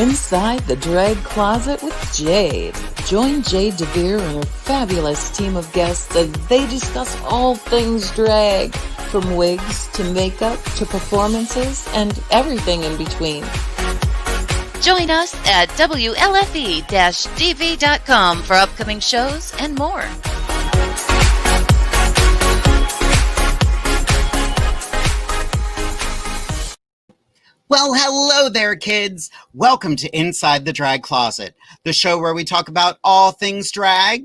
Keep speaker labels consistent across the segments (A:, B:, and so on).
A: Inside the Drag Closet with Jade. Join Jade DeVere and her fabulous team of guests as they discuss all things drag, from wigs to makeup to performances and everything in between.
B: Join us at WLFE-DV.com for upcoming shows and more.
C: Well, hello there, kids. Welcome to Inside the Drag Closet, the show where we talk about all things drag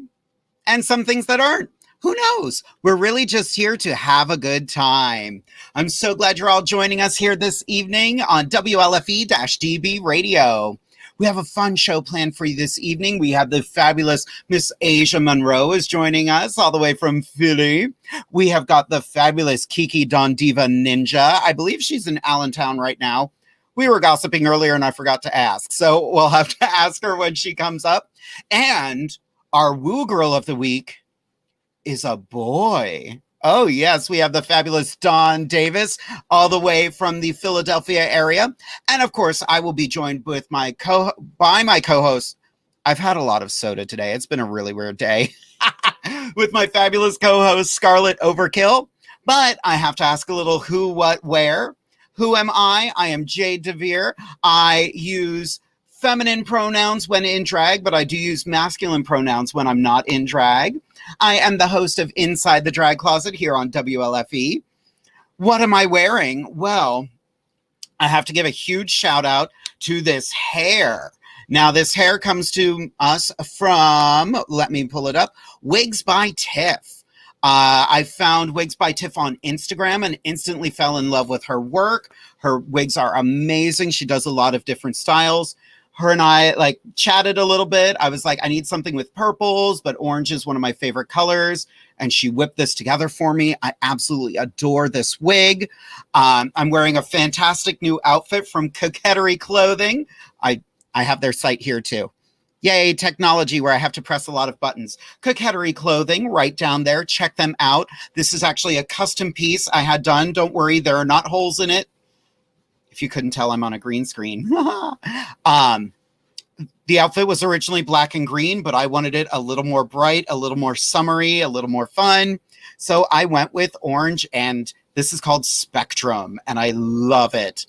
C: and some things that aren't. Who knows? We're really just here to have a good time. I'm so glad you're all joining us here this evening on WLFE-DB Radio. We have a fun show planned for you this evening. We have the fabulous Miss Asia Monroe is joining us all the way from Philly. We have got the fabulous Kiki Dondiva Ninja. I believe she's in Allentown right now. We were gossiping earlier and I forgot to ask, so we'll have to ask her when she comes up. And our Woo Girl of the Week is a boy. Oh, yes, we have the fabulous Don Davis all the way from the Philadelphia area. And of course, I will be joined with my co-host. I've had a lot of soda today. It's been a really weird day. With my fabulous co-host, Skarlet Overkill. But I have to ask a little who, what, where. Who am I? I am Jade DeVere. I use feminine pronouns when in drag, but I do use masculine pronouns when I'm not in drag. I am the host of Inside the Drag Closet here on WLFE. What am I wearing? Well, I have to give a huge shout out to this hair. Now, this hair comes to us from, let me pull it up, Wigs by Tiff. I found Wigs by Tiff on Instagram and instantly fell in love with her work. Her wigs are amazing. She does a lot of different styles. Her and I chatted a little bit. I was like, I need something with purples, but orange is one of my favorite colors. And she whipped this together for me. I absolutely adore this wig. I'm wearing a fantastic new outfit from Coquettery Clothing. I have their site here too. Yay, technology where I have to press a lot of buttons. Coquettery Clothing, right down there. Check them out. This is actually a custom piece I had done. Don't worry, there are not holes in it. If you couldn't tell, I'm on a green screen. The outfit was originally black and green, but I wanted it a little more bright, a little more summery, a little more fun. So I went with orange, and this is called Spectrum, and I love it.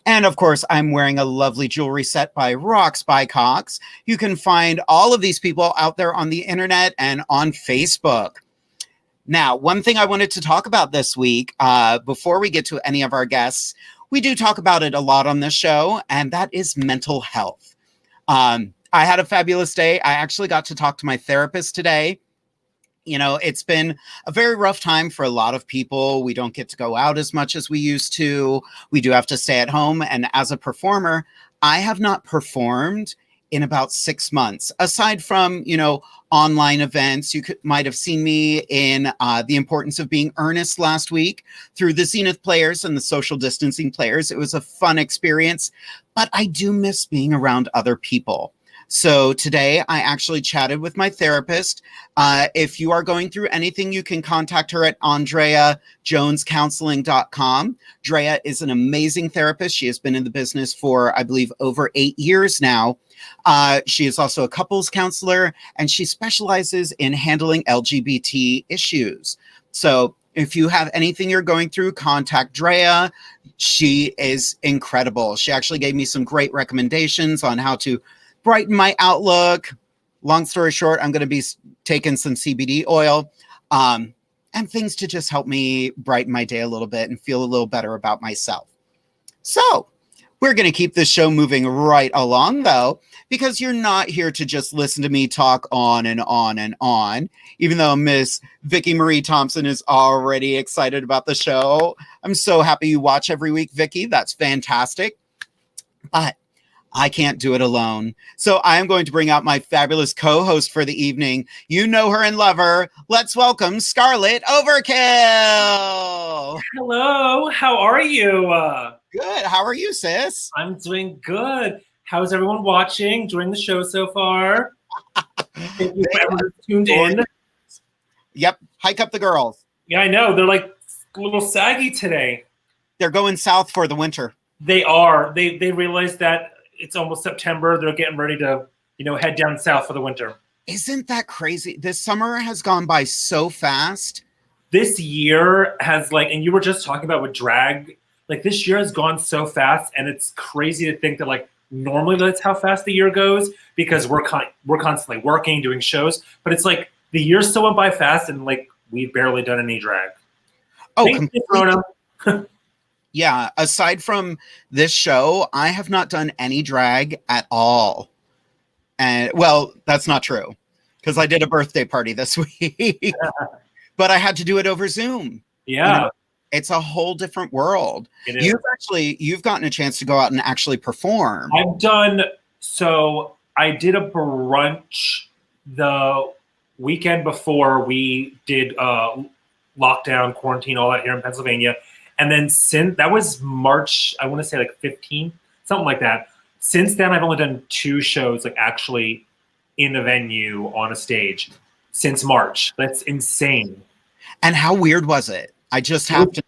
C: And of course, I'm wearing a lovely jewelry set by Rocks by Cox. You can find all of these people out there on the internet and on Facebook. Now, one thing I wanted to talk about this week, before we get to any of our guests, we do talk about it a lot on this show, and that is mental health. I had a fabulous day. I actually got to talk to my therapist today. You know, it's been a very rough time for a lot of people. We don't get to go out as much as we used to. We do have to stay at home. And as a performer, I have not performed in about 6 months. Aside from, online events, you might have seen me in The Importance of Being Earnest last week through the Zenith Players and the Social Distancing Players. It was a fun experience, but I do miss being around other people. So today I actually chatted with my therapist. If you are going through anything, you can contact her at AndreaJonesCounseling.com. Drea is an amazing therapist. She has been in the business for, I believe, over 8 years now. She is also a couples counselor, and she specializes in handling LGBT issues. So if you have anything you're going through, contact Drea. She is incredible. She actually gave me some great recommendations on how to brighten my outlook. Long story short, I'm going to be taking some CBD oil and things to just help me brighten my day a little bit and feel a little better about myself. So we're going to keep this show moving right along, though, because you're not here to just listen to me talk on and on and on, even though Miss Vicki Marie Thompson is already excited about the show. I'm so happy you watch every week, Vicki. That's fantastic. But I can't do it alone. So I am going to bring out my fabulous co-host for the evening. You know her and love her. Let's welcome Skarlet Overkill.
D: Hello. How are you?
C: Good. How are you, sis?
D: I'm doing good. How's everyone watching, enjoying the show so far? Thank you for everyone who's tuned in.
C: Yep. Hike up the girls.
D: Yeah, I know. They're like a little saggy today.
C: They're going south for the winter.
D: They are. They realized that it's almost September. They're getting ready to, head down south for the winter.
C: Isn't that crazy? This summer has gone by so fast.
D: This year has and you were just talking about with drag, this year has gone so fast, and it's crazy to think that normally that's how fast the year goes because we're constantly working, doing shows, but it's the year still went by fast, and we've barely done any drag.
C: Oh,
D: Thanks,
C: completely. Yeah, aside from this show, I have not done any drag at all. And well, that's not true because I did a birthday party this week, but I had to do it over Zoom.
D: Yeah.
C: It's a whole different world.
D: It is.
C: You've gotten a chance to go out and actually perform.
D: So I did a brunch the weekend before we did lockdown, quarantine, all that here in Pennsylvania. And then since that was March, I want to say 15, something like that. Since then, I've only done 2 shows, actually in a venue on a stage since March. That's insane.
C: And how weird was it? I just have to.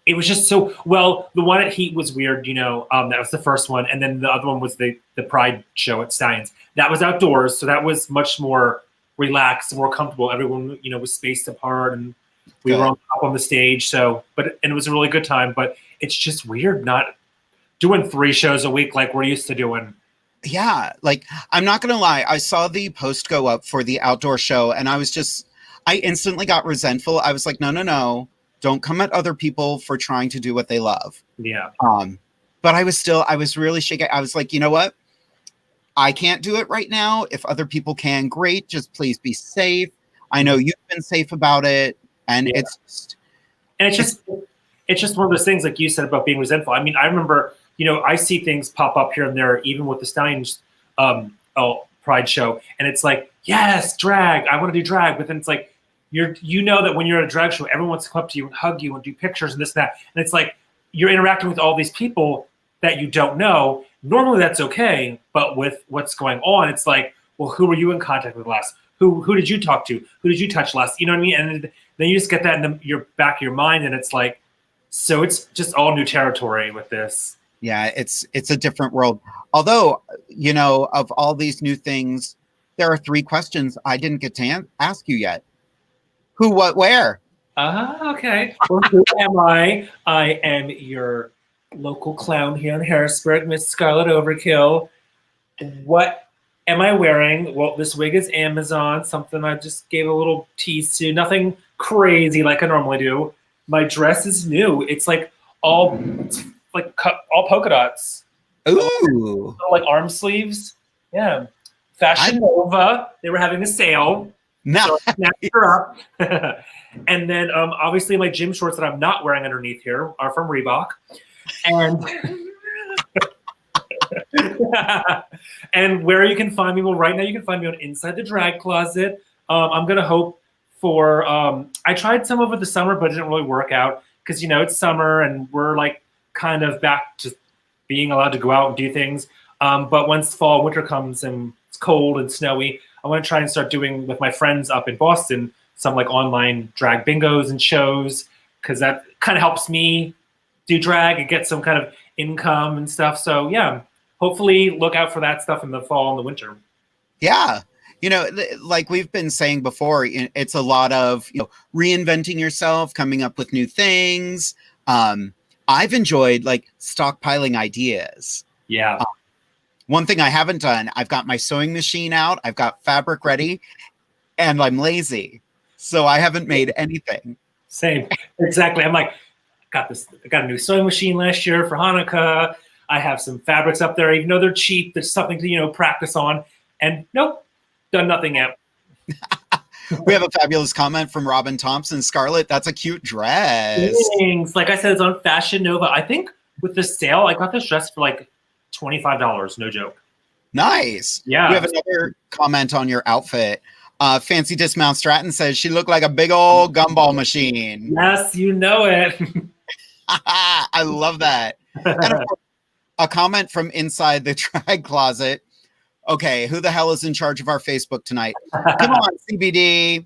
D: It was just so well. The one at Heat was weird, that was the first one, and then the other one was the Pride show at Steins. That was outdoors, so that was much more relaxed, more comfortable. Everyone, was spaced apart, and we were up on the stage. So, and it was a really good time. But it's just weird not doing 3 shows a week like we're used to doing.
C: Yeah, I'm not gonna lie. I saw the post go up for the outdoor show, and I instantly got resentful. I was like, no. Don't come at other people for trying to do what they love.
D: Yeah.
C: But I was really shaking. I was like, you know what? I can't do it right now. If other people can, great. Just please be safe. I know you've been safe about it. And it's just one of those things, like you said, about being resentful. I mean, I remember, I see things pop up here and there, even with the Steins Pride show. And it's yes, drag. I want to do drag. But then it's that when you're at a drag show, everyone wants to come up to you and hug you and do pictures and this and that. And it's you're interacting with all these people that you don't know. Normally that's okay. But with what's going on, it's well, who were you in contact with last? Who did you talk to? Who did you touch last? You know what I mean? And then you just get that in your back of your mind. And it's so it's just all new territory with this. Yeah, it's a different world. Although, of all these new things, there are 3 questions I didn't get to ask you yet. Who, what, where?
D: Okay. Well, who am I? I am your local clown here in Harrisburg, Miss Skarlet Overkill. What am I wearing? Well, this wig is Amazon, something I just gave a little tease to. Nothing crazy like I normally do. My dress is new. It's all polka dots.
C: Ooh.
D: Arm sleeves. Yeah. Fashion Nova. They were having a sale.
C: No.
D: So I snapped her up. And then obviously my gym shorts that I'm not wearing underneath here are from Reebok. And and where you can find me, well, right now you can find me on Inside the Drag Closet. I'm going to hope for, I tried some over the summer, but it didn't really work out because, it's summer and we're kind of back to being allowed to go out and do things. But once fall, winter comes and it's cold and snowy, I want to try and start doing with my friends up in Boston some online drag bingos and shows because that kind of helps me do drag and get some kind of income and stuff. So yeah, hopefully look out for that stuff in the fall and the winter.
C: Yeah. Like we've been saying before, it's a lot of, reinventing yourself, coming up with new things. I've enjoyed stockpiling ideas.
D: Yeah.
C: One thing I haven't done, I've got my sewing machine out, I've got fabric ready, and I'm lazy. So I haven't made anything.
D: Same. Exactly. I'm I got a new sewing machine last year for Hanukkah. I have some fabrics up there, even though they're cheap, there's something to, practice on. And nope, done nothing yet.
C: We have a fabulous comment from Robin Thompson. Skarlet, that's a cute dress.
D: Thanks. Like I said, it's on Fashion Nova. I think with the sale, I got this dress for $25, no joke.
C: Nice.
D: Yeah.
C: We have another comment on your outfit. Fancy Dismount Stratton says she looked like a big old gumball machine.
D: Yes, you know it.
C: I love that. And of course, a comment from inside the drag closet. Okay, who the hell is in charge of our Facebook tonight? Come on, CBD.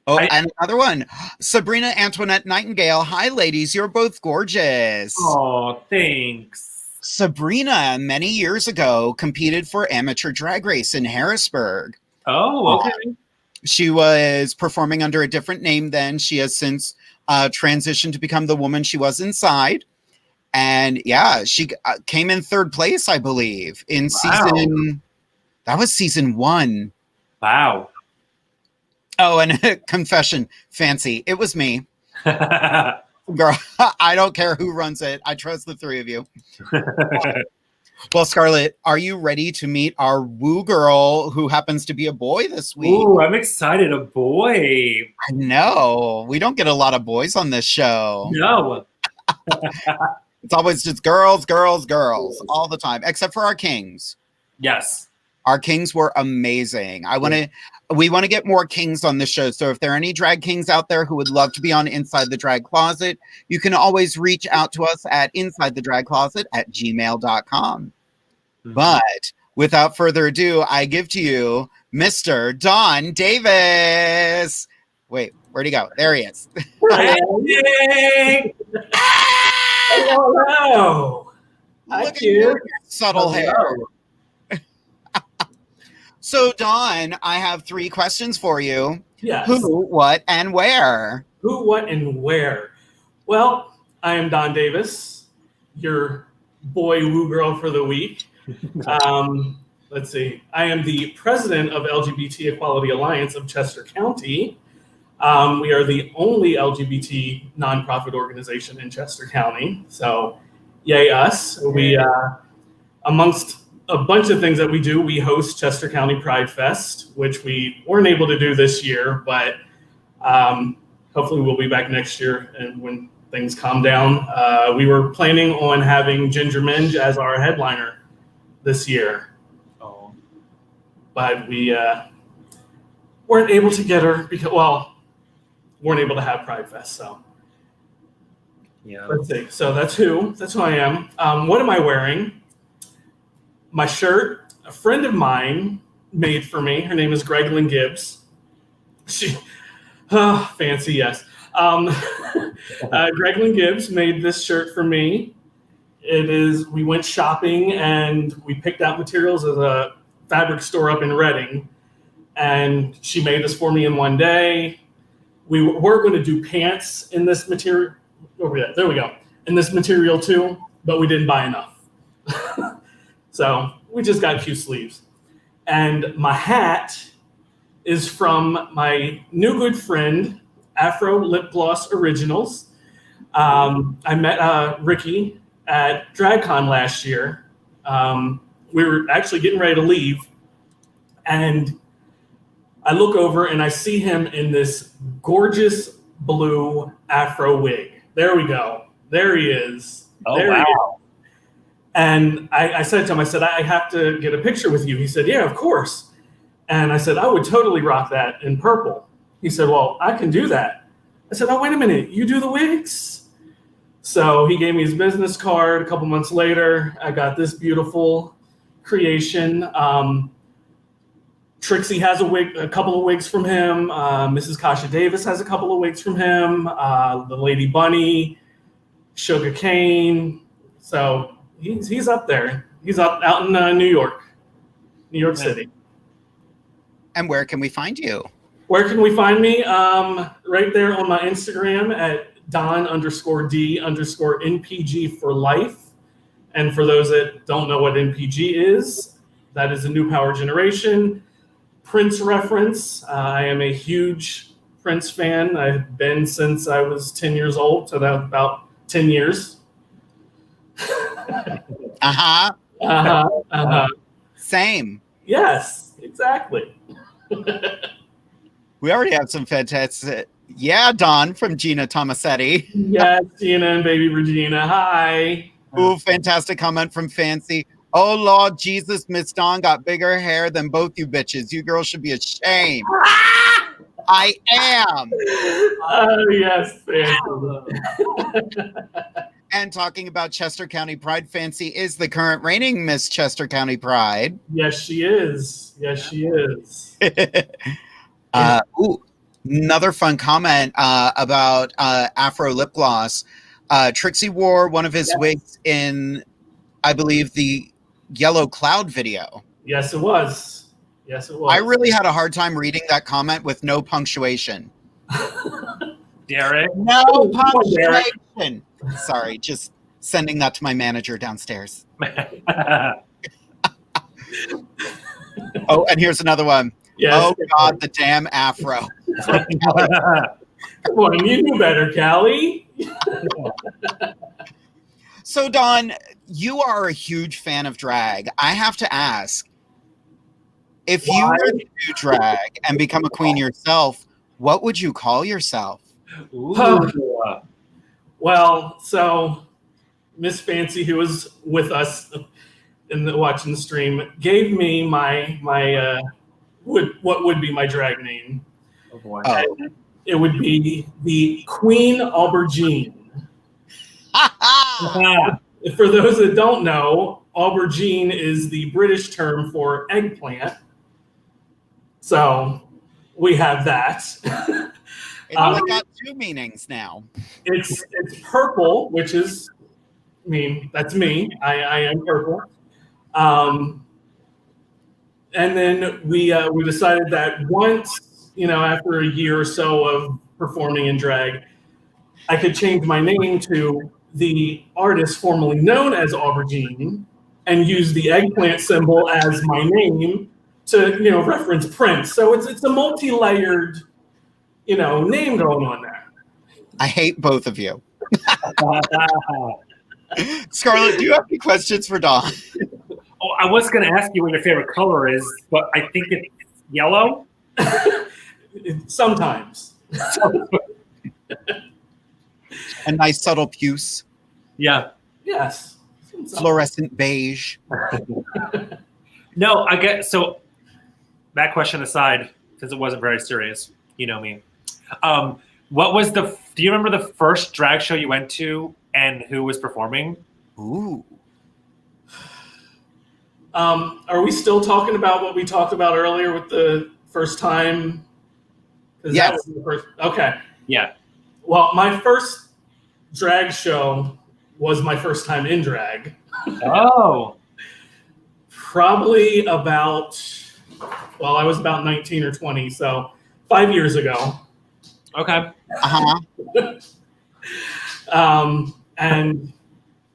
C: Oh, and another one. Sabrina Antoinette Nightingale. Hi, ladies. You're both gorgeous.
D: Oh, thanks.
C: Sabrina, many years ago, competed for amateur drag race in Harrisburg.
D: Oh, okay.
C: She was performing under a different name then. She has since transitioned to become the woman she was inside. And yeah, she came in third place, I believe, in season 1.
D: Wow.
C: Oh, and confession, Fancy. It was me. Girl, I don't care who runs it. I trust the three of you. Well, Skarlet, are you ready to meet our woo girl who happens to be a boy this week?
D: Ooh, I'm excited. A boy.
C: I know. We don't get a lot of boys on this show.
D: No.
C: It's always just girls, girls, girls all the time, except for our kings.
D: Yes.
C: Our kings were amazing. We want to get more kings on the show. So if there are any drag kings out there who would love to be on Inside the Drag Closet, you can always reach out to us at insidethedragcloset@gmail.com. Mm-hmm. But without further ado, I give to you Mr. Don Davis. Wait, where'd he go? There he is.
D: Hey!
E: Hello.
C: Look at your subtle hair. So, Dawn, I have 3 questions for you.
E: Yes.
C: Who, what, and where?
E: Who, what, and where? Well, I am Don Davis, your boy woo girl for the week. Let's see. I am the president of LGBT Equality Alliance of Chester County. We are the only LGBT nonprofit organization in Chester County. So, yay us. We, amongst a bunch of things that we do, we host Chester County Pride Fest, which we weren't able to do this year, but hopefully we'll be back next year and when things calm down. We were planning on having Ginger Minge as our headliner this year.
D: Oh.
E: But we weren't able to get her because, weren't able to have Pride Fest, so.
D: Yeah.
E: Let's see. So that's who I am. What am I wearing? My shirt, a friend of mine made for me. Her name is Greglin Gibbs. She, fancy, yes. Greglin Gibbs made this shirt for me. We went shopping and we picked out materials at a fabric store up in Reading. And she made this for me in one day. We were going to do pants in this material. Oh, yeah, there we go. In this material too, but we didn't buy enough. So we just got cute sleeves. And my hat is from my new good friend, Afro Lip Gloss Originals. I met Ricky at DragCon last year. We were actually getting ready to leave. And I look over and I see him in this gorgeous blue Afro wig. There we go. There he is.
D: Oh,
E: there
D: wow.
E: He is. And I said to him, I said, I have to get a picture with you. He said, yeah, of course. And I said, I would totally rock that in purple. He said, well, I can do that. I said, oh, wait a minute. You do the wigs? So he gave me his business card. A couple months later, I got this beautiful creation. Trixie has a couple of wigs from him. Mrs. Kasha Davis has a couple of wigs from him. The Lady Bunny, Sugar Cane. So he's up there. He's out in New York City.
C: And where can we find you?
E: Where can we find me? Right there on my Instagram at Don_D_NPG for life. And for those that don't know what NPG is, that is a New Power Generation Prince reference. I am a huge Prince fan. I've been since I was 10 years old, so that's about 10 years.
C: Same.
E: Yes, exactly.
C: We already have some fantastic. Yeah, Don from Gina Tomasetti.
E: Yes, Gina and baby Regina. Hi.
C: Ooh, fantastic comment from Fancy. Oh, Lord Jesus, Miss Dawn got bigger hair than both you bitches. You girls should be ashamed. I am.
E: Oh, yes, Fancy.
C: And talking about Chester County Pride, Fancy is the current reigning Miss Chester County Pride.
E: Yes, she is. Yes, she is.
C: Ooh, Another fun comment about Afro lip gloss. Trixie wore one of his wigs in, I believe, the Yellow Cloud video.
E: Yes, it was. Yes, it was.
C: I really had a hard time reading that comment with no punctuation.
D: Derek.
C: No punctuation. Sorry, just sending that to my manager downstairs. Oh, and here's another one.
E: Yes.
C: Oh, God, the damn Afro.
E: Come on, you knew better, Callie.
C: So, Dawn, you are a huge fan of drag. I have to ask, if you were to do drag and become a queen yourself, what would you call yourself?
D: Ooh.
E: Well, so Miss Fancy, who was with us watching the stream, gave me my what would be my drag name.
D: Oh boy.
C: Oh.
E: It would be the Queen Aubergine. For those that don't know, aubergine is the British term for eggplant. So we have that.
C: It's only got two meanings now.
E: It's purple, which is, that's me. I am purple. And then we decided that once, after a year or so of performing in drag, I could change my name to the artist formerly known as Aubergine and use the eggplant symbol as my name to, reference Prince. So it's a multi-layered, name going on there.
C: I hate both of you. Skarlet, do you have any questions for Dawn?
D: Oh, I was going to ask you what your favorite color is, but I think it's yellow.
E: Sometimes.
C: A nice subtle puce.
D: Yeah.
E: Yes.
C: Fluorescent beige.
D: No, I get, so that question aside, since it wasn't very serious, you know me. Do you remember the first drag show you went to and who was performing?
C: Ooh.
E: Are we still talking about what we talked about earlier with the first time?
C: Yes.
E: That was the first, okay.
D: Yeah.
E: Well, my first drag show was my first time in drag.
D: Oh.
E: Probably about, I was about 19 or 20, so 5 years ago.
D: Okay.
C: Uh-huh.
E: And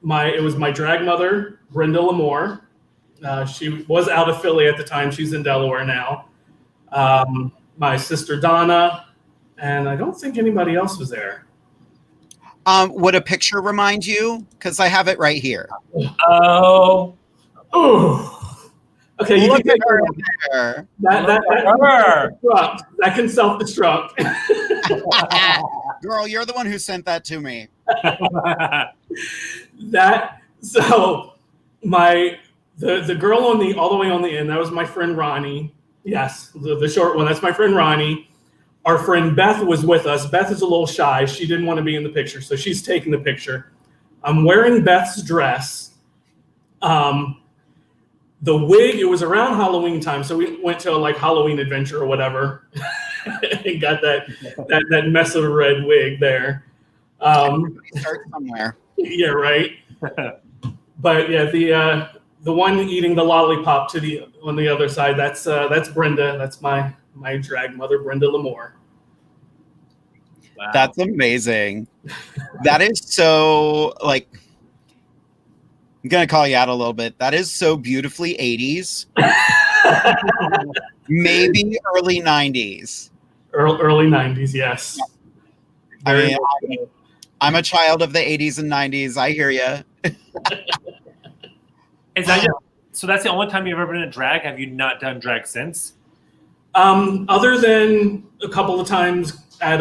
E: it was my drag mother, Brenda Lamore. She was out of Philly at the time. She's in Delaware now. My sister Donna, and I don't think anybody else was there.
C: Would a picture remind you? Because I have it right here.
D: Oh.
E: Oh. Okay, you
C: Look
E: can
C: at
E: take
C: her
E: her.
C: there.
E: That can self-destruct.
C: Girl, you're the one who sent that to me.
E: So the girl all the way on the end, that was my friend Ronnie. Yes, the short one, that's my friend Ronnie. Our friend Beth was with us. Beth is a little shy. She didn't want to be in the picture, so she's taking the picture. I'm wearing Beth's dress. The wig, it was around Halloween time, so we went to a Halloween adventure or whatever and got that mess of a red wig there.
C: Start somewhere.
E: Yeah, right. But yeah, the one eating the lollipop on the other side, that's Brenda. That's my drag mother, Brenda Lamore.
D: Wow.
C: That's amazing. That is so, I'm going to call you out a little bit. That is so beautifully 80s. Maybe early 90s.
E: Early 90s, yes.
C: I'm a child of the 80s and 90s. I hear you.
D: So that's the only time you've ever been in drag? Have you not done drag since?
E: Other than a couple of times at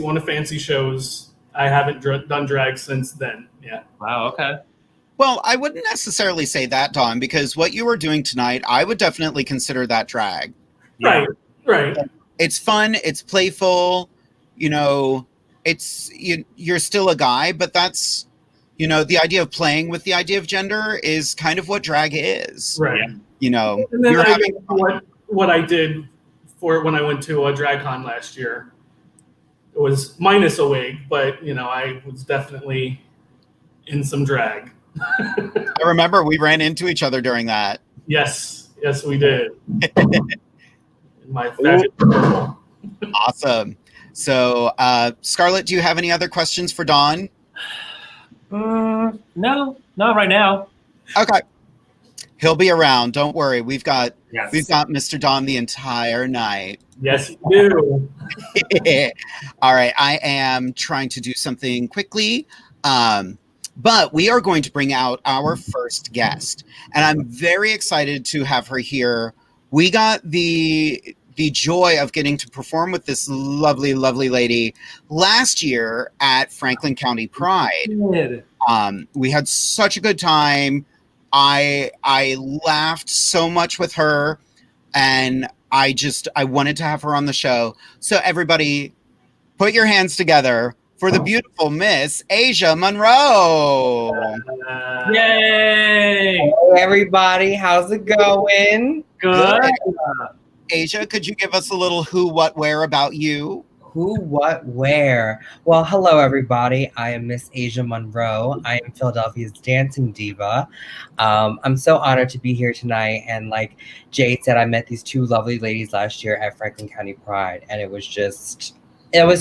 E: one of Fancy shows, I haven't done drag since then. Yeah.
D: Wow. Okay.
C: Well, I wouldn't necessarily say that, Dawn, because what you were doing tonight, I would definitely consider that drag.
D: Yeah.
E: Right.
C: It's fun. It's playful. You're still a guy, but that's, the idea of playing with the idea of gender is kind of what drag is.
E: Right.
D: Yeah.
E: And then
C: you're having fun.
E: what I did for it when I went to a DragCon last year. It was minus a wig, but I was definitely in some drag.
C: I remember we ran into each other during that.
E: Yes, we did. My fabulous.
C: Awesome. So, Skarlet, do you have any other questions for Dawn?
D: No, not right now.
C: Okay. He'll be around. Don't worry. We've got
D: Yes.
C: Mr. Don the entire night.
E: Yes, you do.
C: All right. I am trying to do something quickly. But we are going to bring out our first guest. And I'm very excited to have her here. We got the joy of getting to perform with this lovely, lovely lady last year at Franklin County Pride. We had such a good time. I laughed so much with her, and I wanted to have her on the show. So everybody, put your hands together for the beautiful Miss Asia Monroe.
D: Yay!
F: Hey everybody, how's it going?
D: Good.
C: Asia, could you give us a little who, what, where about you?
F: Who, what, where? Well, hello everybody. I am Miss Asia Monroe. I am Philadelphia's dancing diva. I'm so honored to be here tonight. And like Jade said, I met these two lovely ladies last year at Franklin County Pride, and it was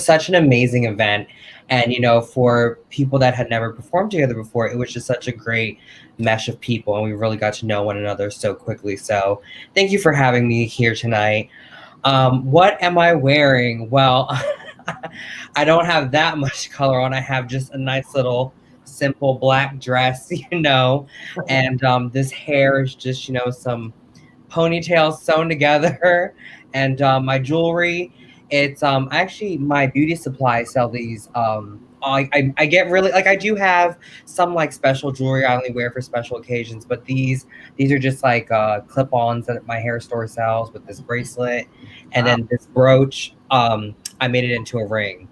F: such an amazing event. And for people that had never performed together before, it was just such a great mesh of people, and we really got to know one another so quickly. So thank you for having me here tonight. What am I wearing? Well, I don't have that much color on. I have just a nice little simple black dress, and this hair is just, some ponytails sewn together, and my jewelry, it's actually my beauty supply sell these. I get really, like, I do have some like special jewelry I only wear for special occasions, but these are just like clip-ons that my hair store sells, with this bracelet and then this brooch. I made it into a ring.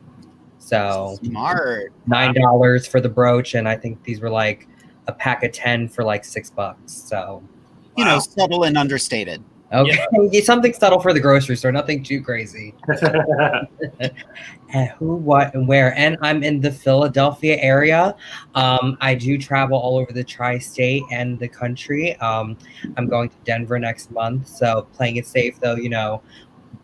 F: So
C: Smart.
F: $9 for the brooch, and I think these were like a pack of 10 for like $6. So
C: subtle and understated.
F: okay, yeah. Something subtle for the grocery store, nothing too crazy. And who, what, and where? And I'm in the Philadelphia area. I do travel all over the tri-state and the country. I'm going to Denver next month, so playing it safe though,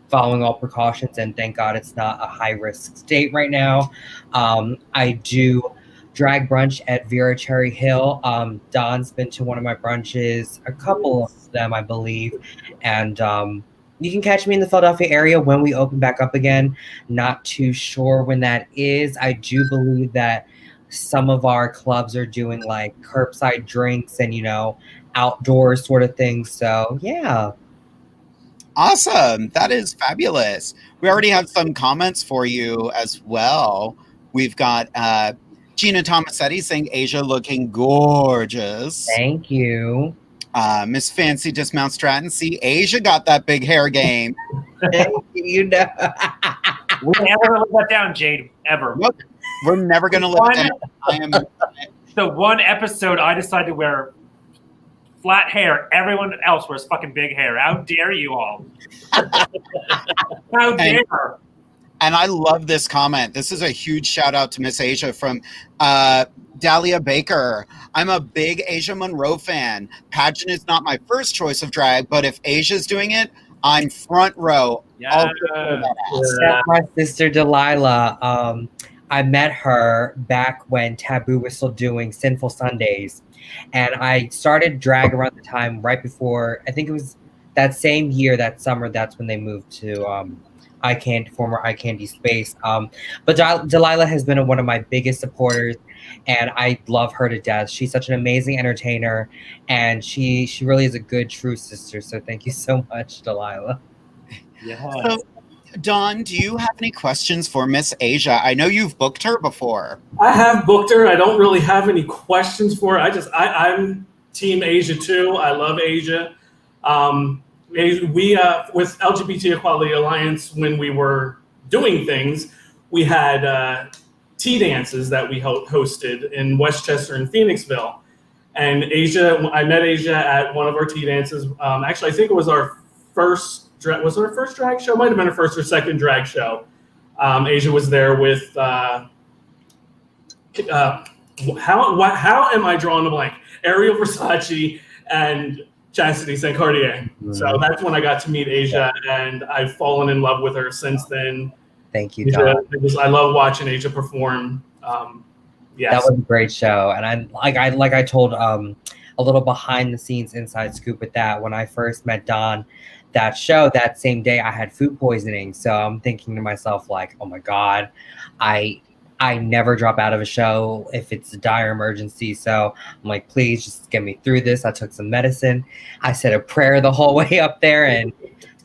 F: following all precautions, and thank God it's not a high-risk state right now. I do drag brunch at Vera Cherry Hill. Don's been to one of my brunches, a couple of them, I believe. And you can catch me in the Philadelphia area when we open back up again. Not too sure when that is. I do believe that some of our clubs are doing like curbside drinks and, outdoor sort of things. So, yeah.
C: Awesome. That is fabulous. We already have some comments for you as well. We've got Gina Tomasetti saying Asia looking gorgeous.
F: Thank you.
C: Miss Fancy Dismount Stratton. See, Asia got that big hair game.
F: Thank you.
D: We're never going to let that down, Jade, ever.
C: Nope. We're never going to let that down.
D: The one episode I decided to wear flat hair, everyone else wears fucking big hair. How dare you all? How dare?
C: And I love this comment. This is a huge shout out to Miss Asia from Dahlia Baker. I'm a big Asia Monroe fan. Pageant is not my first choice of drag, but if Asia's doing it, I'm front row.
D: Yeah.
F: My sister Delilah. I met her back when Taboo was still doing Sinful Sundays. And I started drag around the time right before, I think it was that same year, that summer, that's when they moved to former Eye Candy Space. But Delilah has been one of my biggest supporters, and I love her to death. She's such an amazing entertainer, and she really is a good, true sister. So thank you so much, Delilah.
D: Yeah.
C: So, Dawn, do you have any questions for Miss Asia? I know you've booked her before.
E: I have booked her. I don't really have any questions for her. I'm Team Asia too. I love Asia. We with LGBT Equality Alliance, when we were doing things, we had tea dances that we hosted in Westchester and Phoenixville. And Asia, I met Asia at one of our tea dances. Actually, I think it was our first was it her first drag show? Might have been her first or second drag show. Asia was there with how am I drawing a blank? Ariel Versace and Chastity St. Cartier.
F: Mhm.
E: So that's when I got to meet Asia, and I've fallen in love with her since then.
F: Thank you,
E: Asia,
F: Don.
E: I love watching Asia perform. Yes.
F: That was a great show, and I told a little behind the scenes inside scoop with that. When I first met Don, that show, that same day I had food poisoning, so I'm thinking to myself like, oh my god, I never drop out of a show if it's a dire emergency. So I'm like, please just get me through this. I took some medicine. I said a prayer the whole way up there, and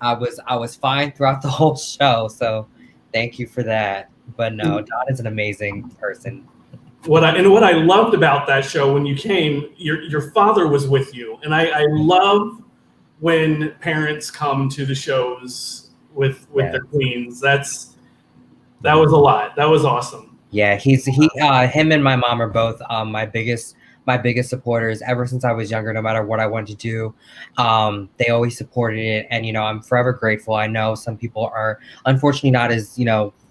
F: I was fine throughout the whole show. So thank you for that. But no, Don is an amazing person.
E: What I loved about that show when you came, your father was with you, and I love when parents come to the shows with their queens. That was a lot. That was awesome.
F: Yeah, him and my mom are both my biggest supporters ever since I was younger. No matter what I wanted to do, they always supported it, and I'm forever grateful. I know some people are unfortunately not as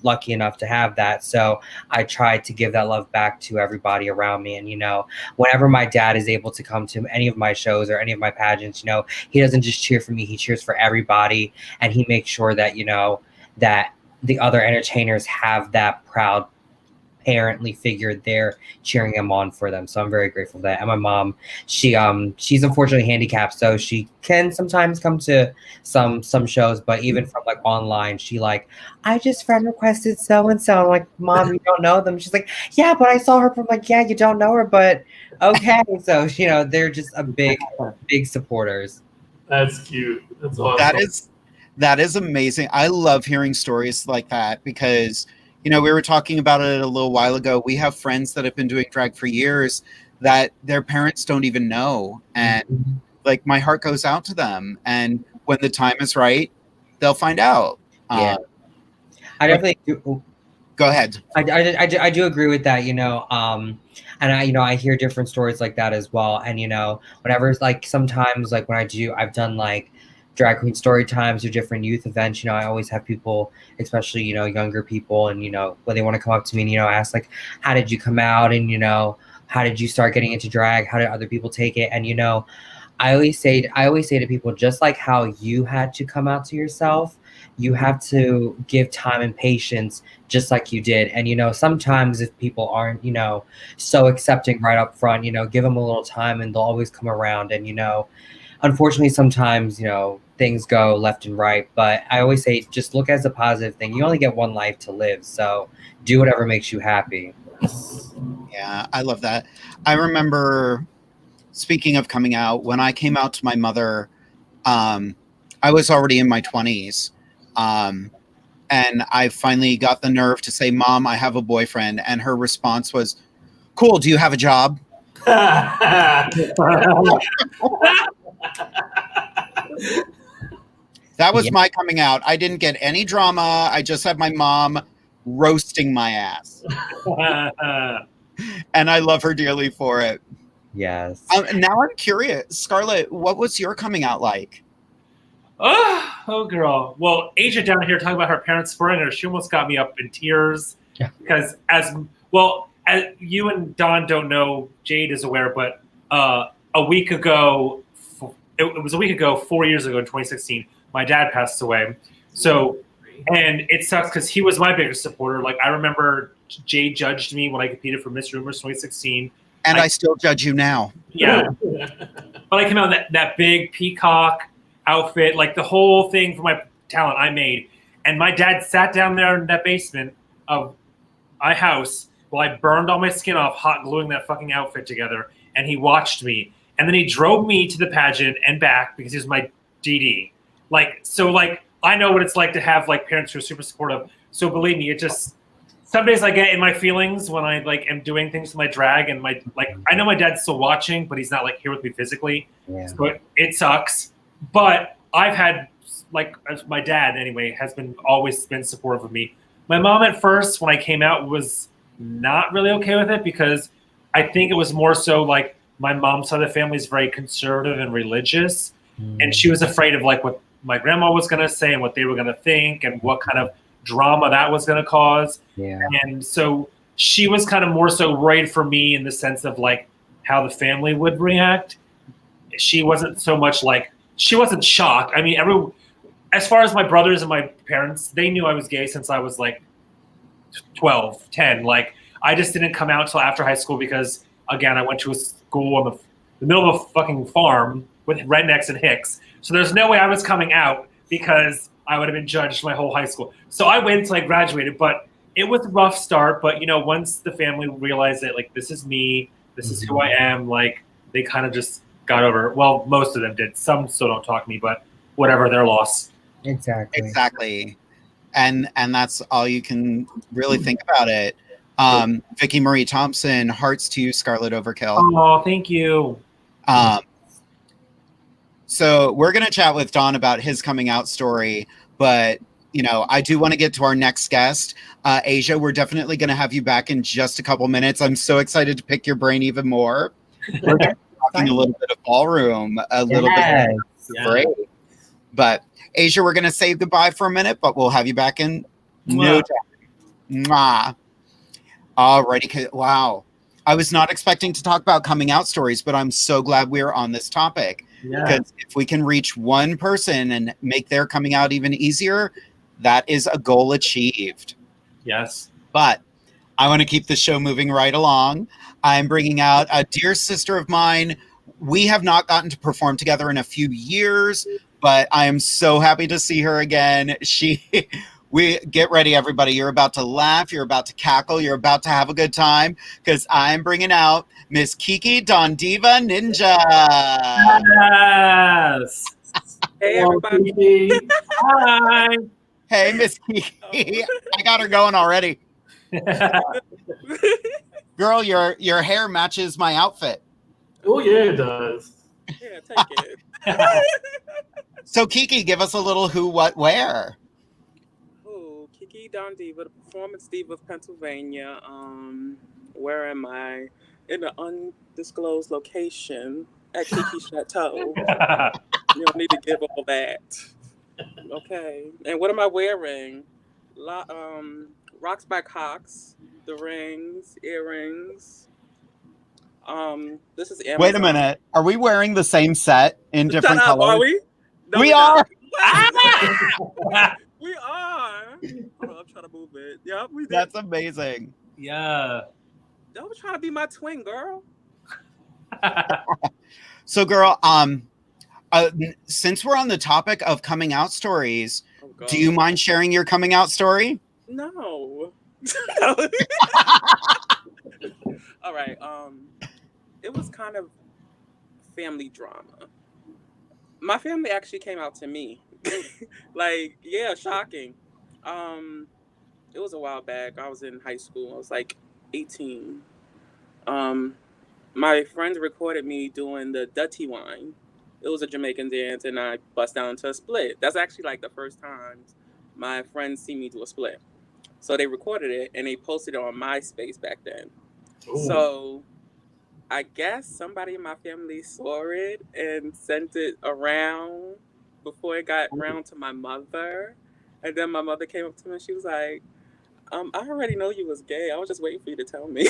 F: lucky enough to have that, so I try to give that love back to everybody around me. And whenever my dad is able to come to any of my shows or any of my pageants, he doesn't just cheer for me; he cheers for everybody, and he makes sure that that the other entertainers have that proud parently figure there cheering him on for them. So I'm very grateful for that. And my mom, she's unfortunately handicapped, so she can sometimes come to some shows, but even from like online, she like, I just friend requested so and so. I'm like, Mom, you don't know them? She's like, yeah, but I saw her. From like, yeah, you don't know her, but okay. So they're just a big supporters.
E: That's cute. That's awesome.
C: That is amazing. I love hearing stories like that because we were talking about it a little while ago. We have friends that have been doing drag for years that their parents don't even know. And like my heart goes out to them. And when the time is right, they'll find out.
F: Yeah. I definitely do.
C: Go ahead.
F: I do agree with that, and I hear different stories like that as well. And, whenever like sometimes like when I've done like drag queen story times or different youth events, I always have people, especially, younger people, and, when they want to come up to me and, ask like, how did you come out? And, how did you start getting into drag? How did other people take it? And, I always say to people, just like how you had to come out to yourself, you have to give time and patience just like you did. And, sometimes if people aren't, so accepting right up front, give them a little time and they'll always come around. And, unfortunately, sometimes, things go left and right, but I always say, just look as a positive thing. You only get one life to live. So do whatever makes you happy.
C: Yeah, I love that. I remember, speaking of coming out, when I came out to my mother, I was already in my 20s. And I finally got the nerve to say, Mom, I have a boyfriend. And her response was, cool, do you have a job? That was my coming out. I didn't get any drama. I just had my mom roasting my ass. And I love her dearly for it.
F: Yes.
C: Now I'm curious. Skarlet, what was your coming out like?
D: Oh, girl. Well, Asia down here talking about her parents supporting her, she almost got me up in tears.
F: Yeah.
D: Because as you and Don don't know, Jade is aware, but a week ago, it was a week ago, 4 years ago in 2016, my dad passed away. So, and it sucks because he was my biggest supporter. Like, I remember Jade judged me when I competed for Miss Rumors 2016.
C: And I still judge you now.
D: Yeah. But I came out in that big peacock outfit, like the whole thing for my talent I made. And my dad sat down there in that basement of my house while I burned all my skin off hot gluing that fucking outfit together. And he watched me. And then he drove me to the pageant and back because he was my DD. I know what it's like to have like parents who are super supportive. So believe me, it just, some days I get in my feelings when I like am doing things to my drag and I know my dad's still watching, but he's not like here with me physically. Yeah. So it sucks. But I've had my dad anyway has always been supportive of me. My mom at first, when I came out, was not really okay with it because I think it was more so like my mom's side of the family is very conservative and religious. And she was afraid of like what my grandma was going to say and what they were going to think and what kind of drama that was going to cause.
F: Yeah.
D: And so she was kind of more so worried for me in the sense of like how the family would react. She wasn't so much like, she wasn't shocked. I mean, as far as my brothers and my parents, they knew I was gay since I was like 12, 10. Like, I just didn't come out until after high school because, again, I went to a school on the middle of a fucking farm with rednecks and hicks. So there's no way I was coming out because I would have been judged my whole high school. So I waited until I graduated, but it was a rough start. But, you know, once the family realized that, like, this is me, this is who I am, like, they kind of just got over it. Well, most of them did. Some still don't talk to me, but whatever, their loss.
C: Exactly. And that's all you can really think about it. Vicky Marie Thompson, hearts to you, Skarlet Overkill.
D: Oh, thank you.
C: So we're going to chat with Don about his coming out story, but you know, I do want to get to our next guest. Asia, we're definitely going to have you back in just a couple minutes. I'm so excited to pick your brain even more. We're talking a little bit of ballroom, a little bit of great. But Asia, we're going to say goodbye for a minute, but we'll have you back in no time. Mwah. Alrighty. Wow. I was not expecting to talk about coming out stories, but I'm so glad we're on this topic. Because if we can reach one person and make their coming out even easier, that is a goal achieved.
D: Yes.
C: But I want to keep the show moving right along. I'm bringing out a dear sister of mine. We have not gotten to perform together in a few years, but I am so happy to see her again. We get ready, everybody. You're about to laugh. You're about to cackle. You're about to have a good time because I'm bringing out Miss Kiki Dondiva Ninja.
D: Yes.
G: Hey, everybody.
D: Hi.
C: Hey, Miss Kiki. I got her going already. Girl, your hair matches my outfit.
E: Oh, yeah, it does.
G: Yeah, take it.
C: So, Kiki, give us a little who, what, where.
G: Oh, Kiki Dondiva, the performance diva of Pennsylvania. Where am I? In an undisclosed location at Kiki Chateau. You don't need to give all that. Okay. And what am I wearing? Rocks by Cox, the rings, earrings. This is Amazon.
C: Wait a minute. Are we wearing the same set in different
G: Shut up,
C: colors?
G: are we? No,
C: we
G: we're
C: are.
G: not. We are. Hold on, I'm trying to move it. Yep, we did.
C: That's amazing.
D: Yeah.
G: Don't try to be my twin, girl.
C: So, girl, since we're on the topic of coming out stories, do you mind sharing your coming out story?
G: No. All right. It was kind of family drama. My family actually came out to me. Like, yeah, shocking. It was a while back. I was in high school. I was like 18. My friends recorded me doing the Dutty Wine. It was a Jamaican dance, and I bust down to a split. That's actually like the first time my friends see me do a split. So they recorded it, and they posted it on MySpace back then. Ooh. So I guess somebody in my family saw it and sent it around before it got around to my mother. And then my mother came up to me and she was like, I already know you was gay. I was just waiting for you to tell me.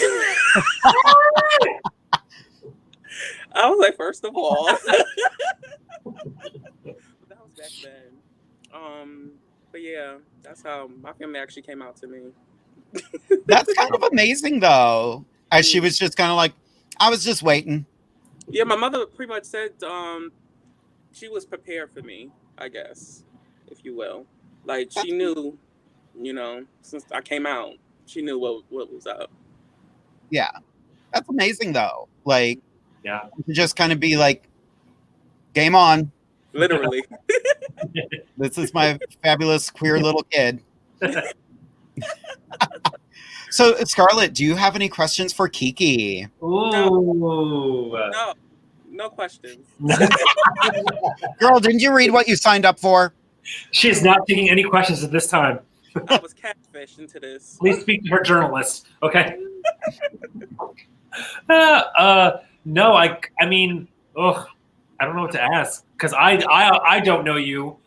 G: I was like, first of all. That was back then. But yeah, that's how my family actually came out to me.
C: That's kind of amazing, though. As she was just kind of like, I was just waiting.
G: Yeah, my mother pretty much said she was prepared for me, I guess, if you will. Like, she knew, you know, since I came out, she knew what was up.
C: Yeah. That's amazing, though. Like,
D: yeah,
C: just kind of be like, game on.
G: Literally.
C: This is my fabulous queer little kid. So, Skarlet, do you have any questions for Kiki?
D: Ooh.
G: No questions.
C: Girl, didn't you read what you signed up for?
D: She is not taking any questions at this time.
G: I was catfished into this.
D: Please speak to her journalist, okay? No, I mean, I don't know what to ask because I don't know you.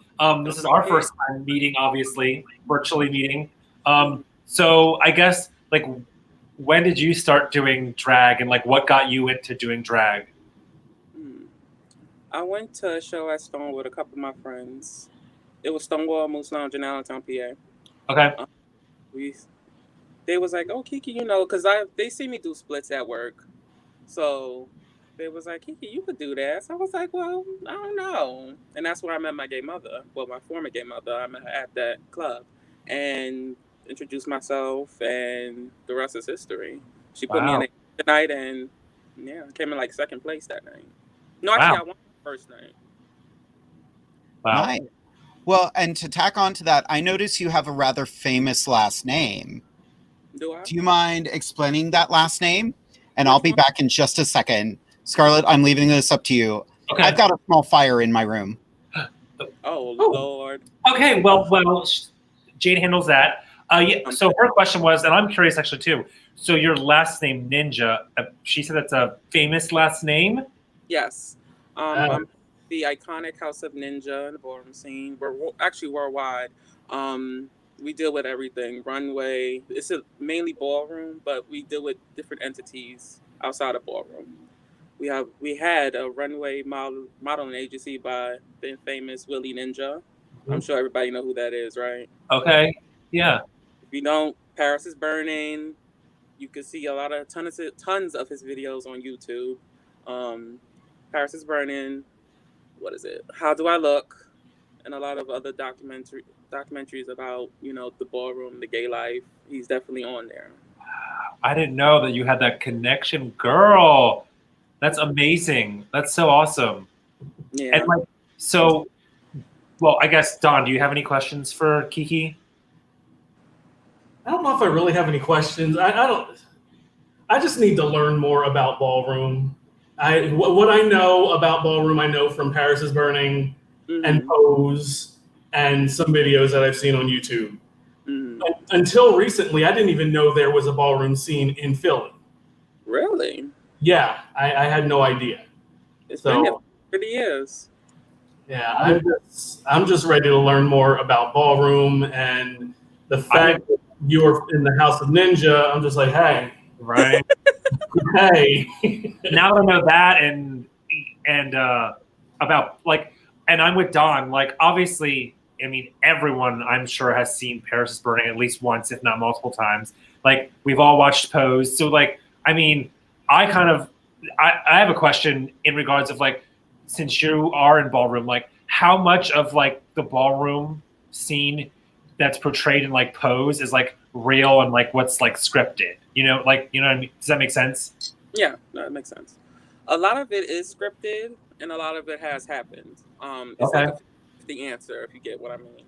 D: This is our first time meeting, obviously, virtually meeting. So I guess, like, when did you start doing drag, and like, what got you into doing drag?
G: I went to a show at Stonewall with a couple of my friends. It was Stonewall Moose Lounge in Allentown, PA.
D: Okay.
G: They was like, "Oh, Kiki, because they see me do splits at work, so they was like, Kiki, you could do that." So I was like, "Well, I don't know," and that's where I met my gay mother. Well, my former gay mother. I met her at that club, and introduced myself, and the rest is history. She put me in the night, and yeah, I came in like second place that night. No, actually, I won the first night.
D: Wow.
C: Nice. Well, and to tack on to that, I notice you have a rather famous last name.
G: Do I?
C: Do you mind explaining that last name? And I'll be back in just a second. Skarlet, I'm leaving this up to you.
D: Okay.
C: I've got a small fire in my room.
G: Oh, Lord.
D: Okay, well, Jade handles that. Yeah, so her question was, and I'm curious actually too. So your last name, Ninja, she said that's a famous last name?
G: Yes. I'm the iconic House of Ninja in the ballroom scene. We're actually worldwide. We deal with everything. Runway. It's mainly ballroom, but we deal with different entities outside of ballroom. We had a runway modeling agency by the famous Willie Ninja. I'm sure everybody know who that is, right?
D: Okay. Yeah.
G: If you don't, Paris is Burning. You can see tons of his videos on YouTube. Paris is Burning. What is it? How Do I Look? And a lot of other documentaries about, the ballroom, the gay life. He's definitely on there.
D: I didn't know that you had that connection, girl. That's amazing. That's so awesome.
G: Yeah.
D: And like, so, well, I guess, Don, do you have any questions for Kiki?
E: I don't know if I really have any questions. I just need to learn more about ballroom. What I know about ballroom, I know from Paris is Burning and Pose and some videos that I've seen on YouTube. Until recently, I didn't even know there was a ballroom scene in Philly.
G: Really?
E: Yeah, I had no idea.
G: It's been there for 30 years.
E: Yeah, I'm just ready to learn more about ballroom, and the fact that you were in the House of Ninja, I'm just like, hey.
D: Right.
E: Hey.
D: Now that I know that and about like, and I'm with Don, like obviously, I mean, everyone I'm sure has seen Paris is Burning at least once, if not multiple times. Like we've all watched Pose. So like, I mean, I have a question in regards of like, since you are in ballroom, like how much of like the ballroom scene that's portrayed in like Pose is like real and like what's like scripted, like, what I mean? Does that make sense? Yeah,
G: no, it makes sense. A lot of it is scripted and a lot of it has happened. It's
D: okay.
G: like the answer, if you get what I mean.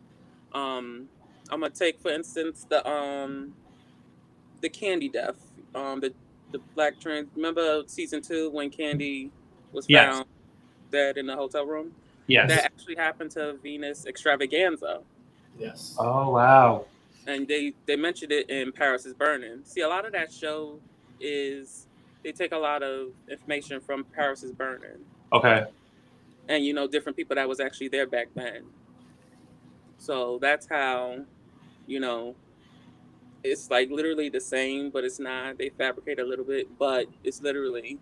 G: I'm gonna take, for instance, the Candy death, the black trans. Remember season 2 when Candy was found dead in the hotel room?
D: Yes.
G: That actually happened to Venus Extravaganza.
E: Yes.
D: Oh wow.
G: And they mentioned it in Paris is Burning. See, a lot of that show is they take a lot of information from Paris is Burning.
D: Okay.
G: And different people that was actually there back then. So that's how, it's like literally the same, but it's not. They fabricate a little bit, but it's literally.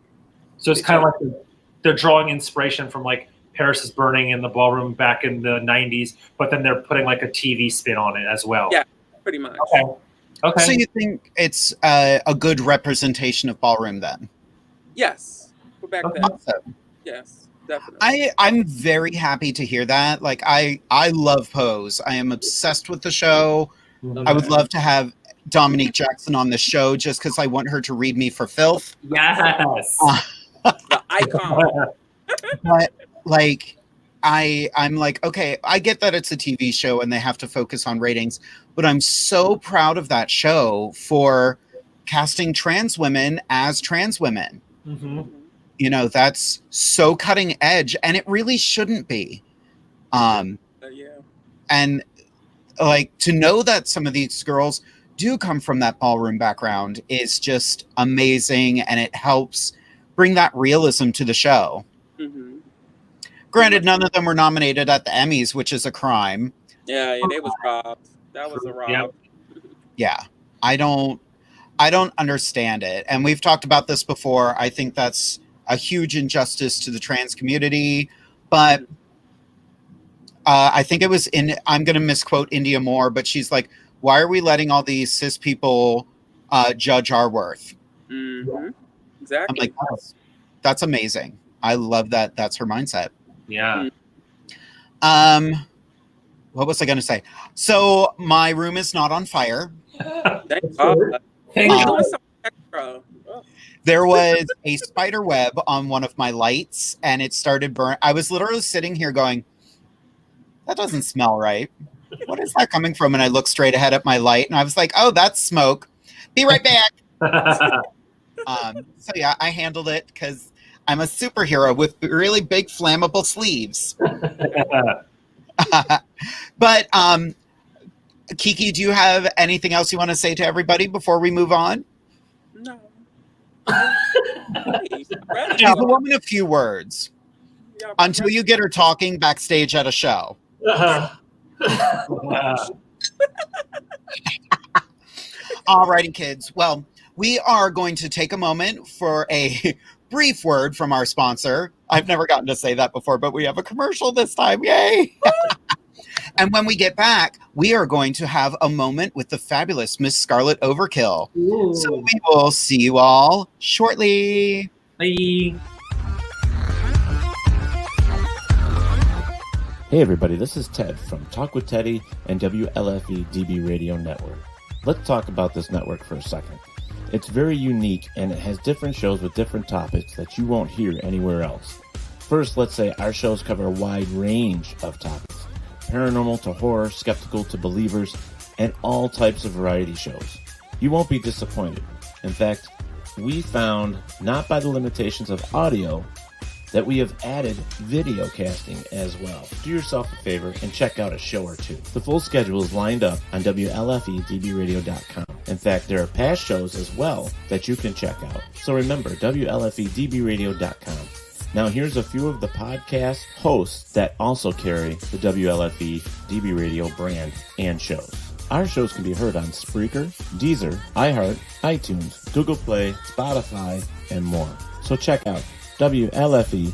D: So it's kind of like they're drawing inspiration from like Paris is Burning in the ballroom back in the 90s, but then they're putting like a TV spin on it as well.
G: Yeah, pretty much.
D: Okay.
C: So you think it's a good representation of ballroom then?
G: Yes. For back then.
C: Awesome.
G: Yes, definitely.
C: I'm very happy to hear that. Like I love Pose. I am obsessed with the show. I would love to have Dominique Jackson on the show just because I want her to read me for filth.
D: Yes.
G: The icon.
C: But like I'm like, okay, I get that it's a TV show and they have to focus on ratings, but I'm so proud of that show for casting trans women as trans women.
D: Mm-hmm.
C: That's so cutting edge, and it really shouldn't be.
G: Yeah.
C: And like to know that some of these girls do come from that ballroom background is just amazing, and it helps bring that realism to the show.
G: Mm-hmm.
C: Granted, none of them were nominated at the Emmys, which is a crime.
G: Yeah, they was robbed. That was a rob.
D: Yep.
C: Yeah, I don't understand it. And we've talked about this before. I think that's a huge injustice to the trans community. But I think it was I'm going to misquote India Moore, but she's like, why are we letting all these cis people judge our worth?
G: Mm-hmm. Exactly.
C: I'm like, that's amazing. I love that. That's her mindset.
D: Yeah.
C: What was I going to say? So my room is not on fire.
G: Thank God.
D: Thank you.
G: Extra. Oh.
C: There was a spider web on one of my lights, and it started burning. I was literally sitting here going, that doesn't smell right. What is that coming from? And I looked straight ahead at my light, and I was like, oh, that's smoke. Be right back. So yeah, I handled it because I'm a superhero with really big flammable sleeves. But Kiki, do you have anything else you want to say to everybody before we move on?
G: No.
C: Tell the woman a few words
G: Yeah,
C: until you get her talking backstage at a show. Alrighty, kids. Well, we are going to take a moment for a brief word from our sponsor. I've never gotten to say that before, but we have a commercial this time. Yay! And when we get back, we are going to have a moment with the fabulous Miss Skarlet Overkill.
D: Ooh.
C: So we will see you all shortly.
D: Bye.
H: Hey everybody, this is Ted from Talk with Teddy and WLFE DB Radio Network. Let's talk about this network for a second. It's very unique and it has different shows with different topics that you won't hear anywhere else. First, let's say our shows cover a wide range of topics. Paranormal to horror, skeptical to believers, and all types of variety shows. You won't be disappointed. In fact, we found, not by the limitations of audio, that we have added video casting as well. Do yourself a favor and check out a show or two. The full schedule is lined up on WLFEDBRadio.com. In fact, there are past shows as well that you can check out. So remember, WLFEDBRadio.com. Now here's a few of the podcast hosts that also carry the WLFE DB Radio brand and shows. Our shows can be heard on Spreaker, Deezer, iHeart, iTunes, Google Play, Spotify, and more. So check out WLFE-DB.com.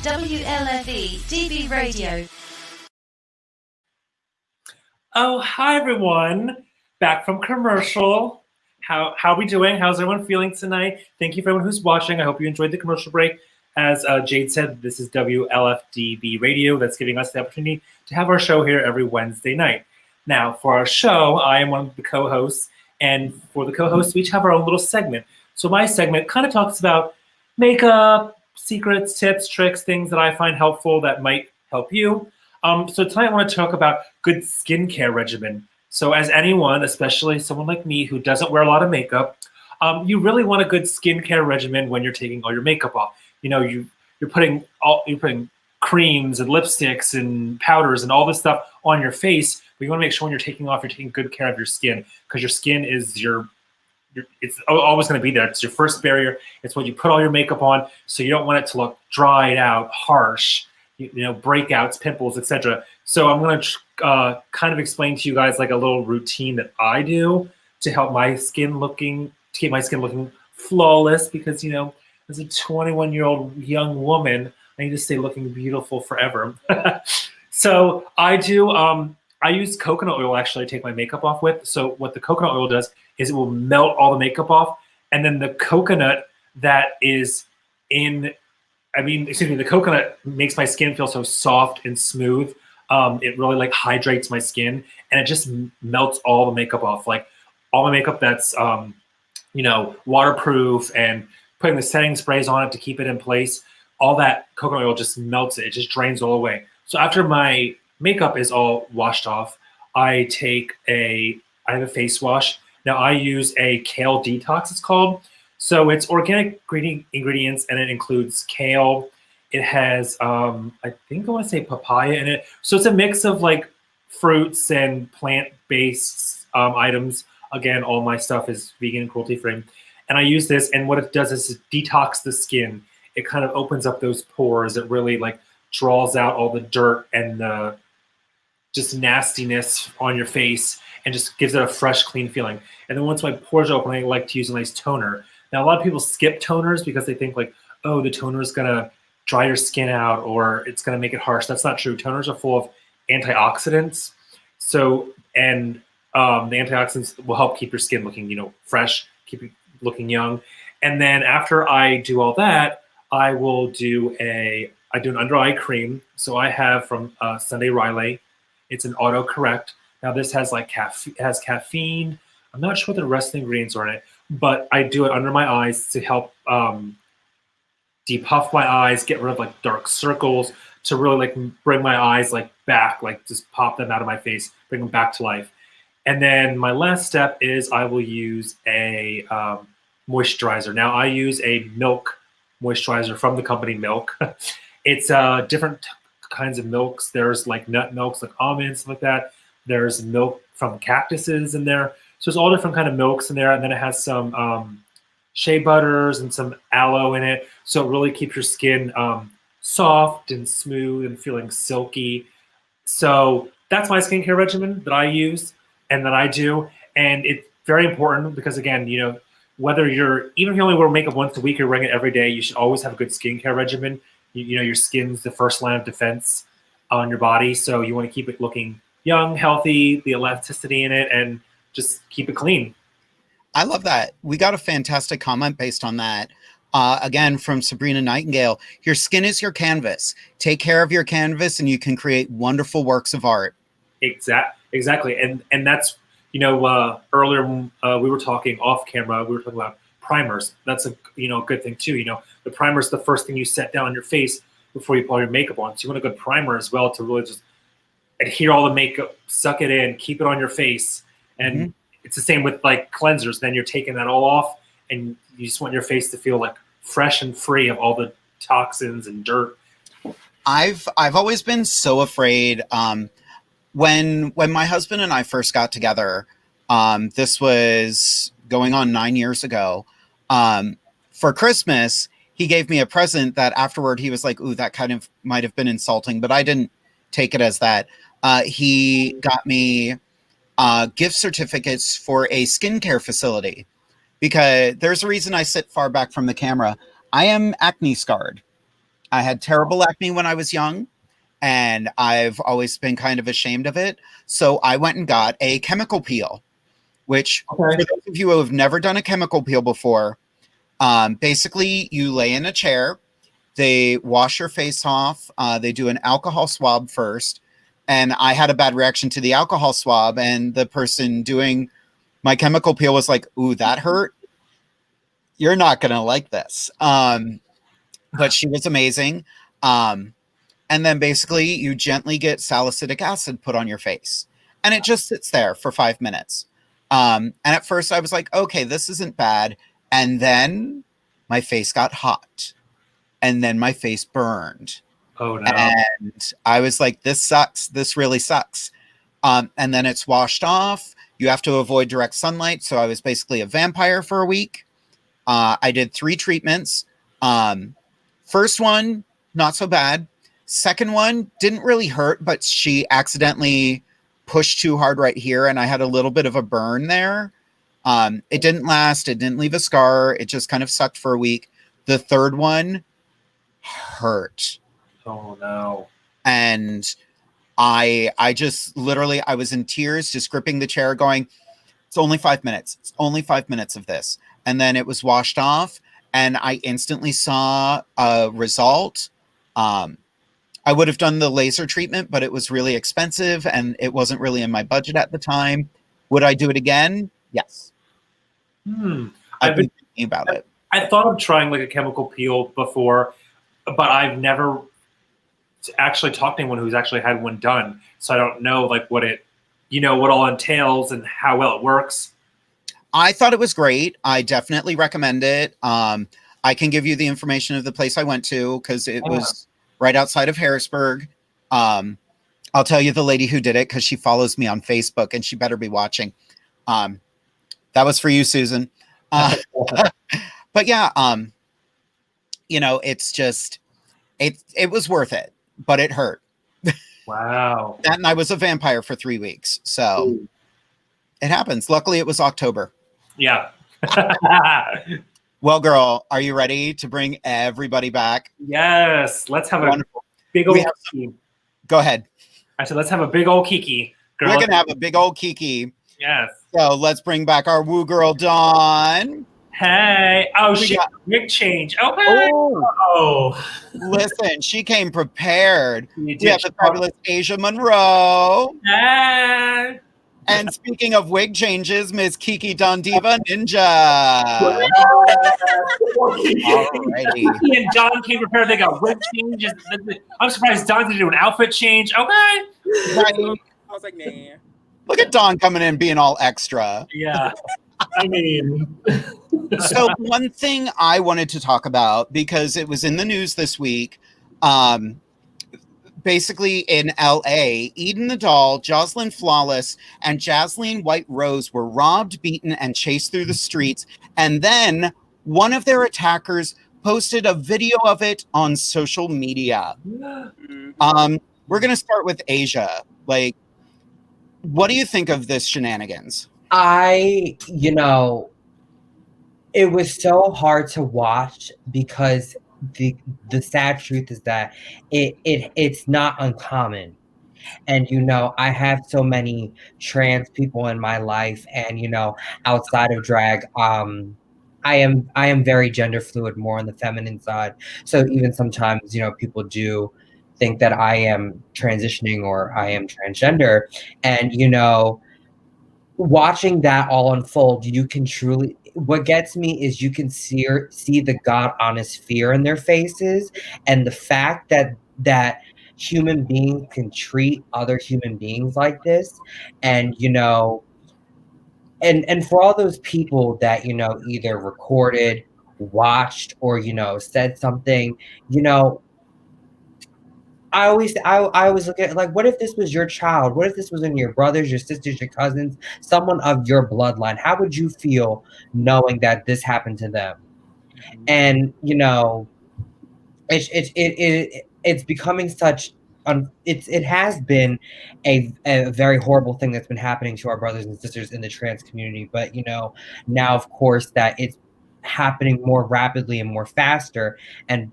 B: WLFE DB Radio.
D: Oh, hi everyone. Back from commercial. How are we doing? How's everyone feeling tonight? Thank you for everyone who's watching. I hope you enjoyed the commercial break. As Jade said, this is WLFDB Radio that's giving us the opportunity to have our show here every Wednesday night. Now, for our show, I am one of the co-hosts, and for the co-hosts, we each have our own little segment. So my segment kind of talks about makeup, secrets, tips, tricks, things that I find helpful that might help you. So tonight I want to talk about good skincare regimen. So as anyone, especially someone like me who doesn't wear a lot of makeup, you really want a good skincare regimen when you're taking all your makeup off. You know, you're putting creams and lipsticks and powders and all this stuff on your face, but you want to make sure when you're taking off, you're taking good care of your skin, because your skin is it's always going to be there. It's your first barrier. It's when you put all your makeup on, so you don't want it to look dried out, harsh, breakouts, pimples, etc. So I'm going to kind of explain to you guys like a little routine that I do to help keep my skin looking flawless, because as a 21-year-old young woman, I need to stay looking beautiful forever. So I do. I use coconut oil actually to take my makeup off with. So what the coconut oil does is it will melt all the makeup off, and then the coconut that is the coconut makes my skin feel so soft and smooth. It really hydrates my skin, and it just melts all the makeup off. Like all my makeup that's waterproof, and putting the setting sprays on it to keep it in place, all that coconut oil just melts it. It just drains all away. So after my makeup is all washed off, I have a face wash. Now I use a kale detox, it's called. So it's organic ingredients, and it includes kale, It has, I think I want to say papaya in it. So it's a mix of like fruits and plant-based items. Again, all my stuff is vegan and cruelty-free. And I use this, and what it does is it detox the skin. It kind of opens up those pores. It really like draws out all the dirt and the just nastiness on your face and just gives it a fresh, clean feeling. And then once my pores are open, I like to use a nice toner. Now, a lot of people skip toners because they think like, oh, the toner is going to dry your skin out or it's going to make it harsh. That's not true. Toners are full of antioxidants. So, and the antioxidants will help keep your skin looking, fresh, keep it looking young. And then after I do all that, I will do an under eye cream. So I have from Sunday Riley. It's an autocorrect. Now this has like caffeine. I'm not sure what the rest of the ingredients are in it, but I do it under my eyes to help depuff my eyes, get rid of like dark circles, to really like bring my eyes like back, like just pop them out of my face, bring them back to life. And then my last step is I will use a moisturizer. Now I use a milk moisturizer from the company Milk. It's different kinds of milks. There's like nut milks, like almonds, stuff like that. There's milk from cactuses in there. So there's all different kind of milks in there. And then it has some shea butters and some aloe in it. So it really keeps your skin soft and smooth and feeling silky. So that's my skincare regimen that I use and that I do. And it's very important because, again, whether even if you only wear makeup once a week or wearing it every day, you should always have a good skincare regimen. Your skin's the first line of defense on your body. So you want to keep it looking young, healthy, the elasticity in it, and just keep it clean.
C: I love that. We got a fantastic comment based on that. Again, from Sabrina Nightingale, your skin is your canvas. Take care of your canvas and you can create wonderful works of art.
D: Exactly. And that's, earlier we were talking off camera, we were talking about primers. That's a good thing too. The primer is the first thing you set down on your face before you put all your makeup on. So you want a good primer as well to really just adhere all the makeup, suck it in, keep it on your face. And it's the same with like cleansers. Then you're taking that all off and you just want your face to feel like fresh and free of all the toxins and dirt.
C: I've always been so afraid. When my husband and I first got together, this was going on 9 years ago. For Christmas, he gave me a present that afterward he was like, ooh, that kind of might have been insulting, but I didn't take it as that. He got me gift certificates for a skincare facility because there's a reason I sit far back from the camera. I am acne scarred. I had terrible acne when I was young, and I've always been kind of ashamed of it. So I went and got a chemical peel, which for those of you who have never done a chemical peel before, basically you lay in a chair, they wash your face off, they do an alcohol swab first, and I had a bad reaction to the alcohol swab, and the person doing my chemical peel was like, ooh, that hurt. You're not going to like this. But she was amazing. And then basically you gently get salicylic acid put on your face, and it just sits there for 5 minutes. And at first I was like, okay, this isn't bad. And then my face got hot, and then my face burned.
D: Oh no.
C: And I was like, this sucks. This really sucks. And then it's washed off. You have to avoid direct sunlight. So I was basically a vampire for a week. I did 3 treatments. First one, not so bad. Second one didn't really hurt, but she accidentally pushed too hard right here, and I had a little bit of a burn there. It didn't last. It didn't leave a scar. It just kind of sucked for a week. The third one hurt.
D: Oh no.
C: And I just literally, I was in tears, just gripping the chair going, it's only 5 minutes. It's only 5 minutes of this. And then it was washed off, and I instantly saw a result. I would have done the laser treatment, but it was really expensive and it wasn't really in my budget at the time. Would I do it again? Yes. I've been thinking about it.
D: I thought of trying like a chemical peel before, but I've never actually talked to anyone who's actually had one done. So I don't know like what it, what all entails and how well it works.
C: I thought it was great. I definitely recommend it. I can give you the information of the place I went to because it was right outside of Harrisburg. I'll tell you the lady who did it because she follows me on Facebook and she better be watching. That was for you, Susan. But yeah, it's just, it was worth it, but it hurt.
D: Wow.
C: And I was a vampire for 3 weeks. So it happens. Luckily, it was October.
D: Yeah.
C: Well, girl, are you ready to bring everybody back?
D: Yes. Let's have
C: Wonderful.
D: a big old Kiki.
C: Go ahead.
D: I said, let's have a big old Kiki. Girl.
C: We're going to have a big old Kiki.
D: Yes.
C: So let's bring back our woo girl, Dawn.
D: Hey. Oh, she got wig change. Okay.
E: Oh.
C: Listen, she came prepared.
D: We
C: We have the fabulous Asia Monroe.
D: Hey.
C: And speaking of wig changes, Miss Kiki Dondiva Ninja. Alrighty.
D: Kiki and Don came prepared. They got wig changes. I'm surprised Don didn't do an outfit change. Okay.
C: Right.
G: I was like, nah.
C: Look at Dawn coming in being all extra.
D: Yeah.
E: I mean,
C: So one thing I wanted to talk about, because it was in the news this week, basically in LA, Eden the Doll, Jocelyn Flawless, and Jasleen White Rose were robbed, beaten, and chased through the streets. And then one of their attackers posted a video of it on social media. We're going to start with Asia. Like, what do you think of this shenanigans?
F: It was so hard to watch because the sad truth is that it's not uncommon. And I have so many trans people in my life, and outside of drag, I am very gender fluid, more on the feminine side. So even sometimes, people do think that I am transitioning or I am transgender. And, watching that all unfold, you can truly, what gets me is you can see the God honest fear in their faces, and the fact that human beings can treat other human beings like this. And and for all those people that either recorded, watched, or said something, I always look at it like, what if this was your child? What if this was in your brothers, your sisters, your cousins, someone of your bloodline? How would you feel knowing that this happened to them? And it's becoming such. It has been a very horrible thing that's been happening to our brothers and sisters in the trans community. But now of course that it's happening more rapidly and more faster, and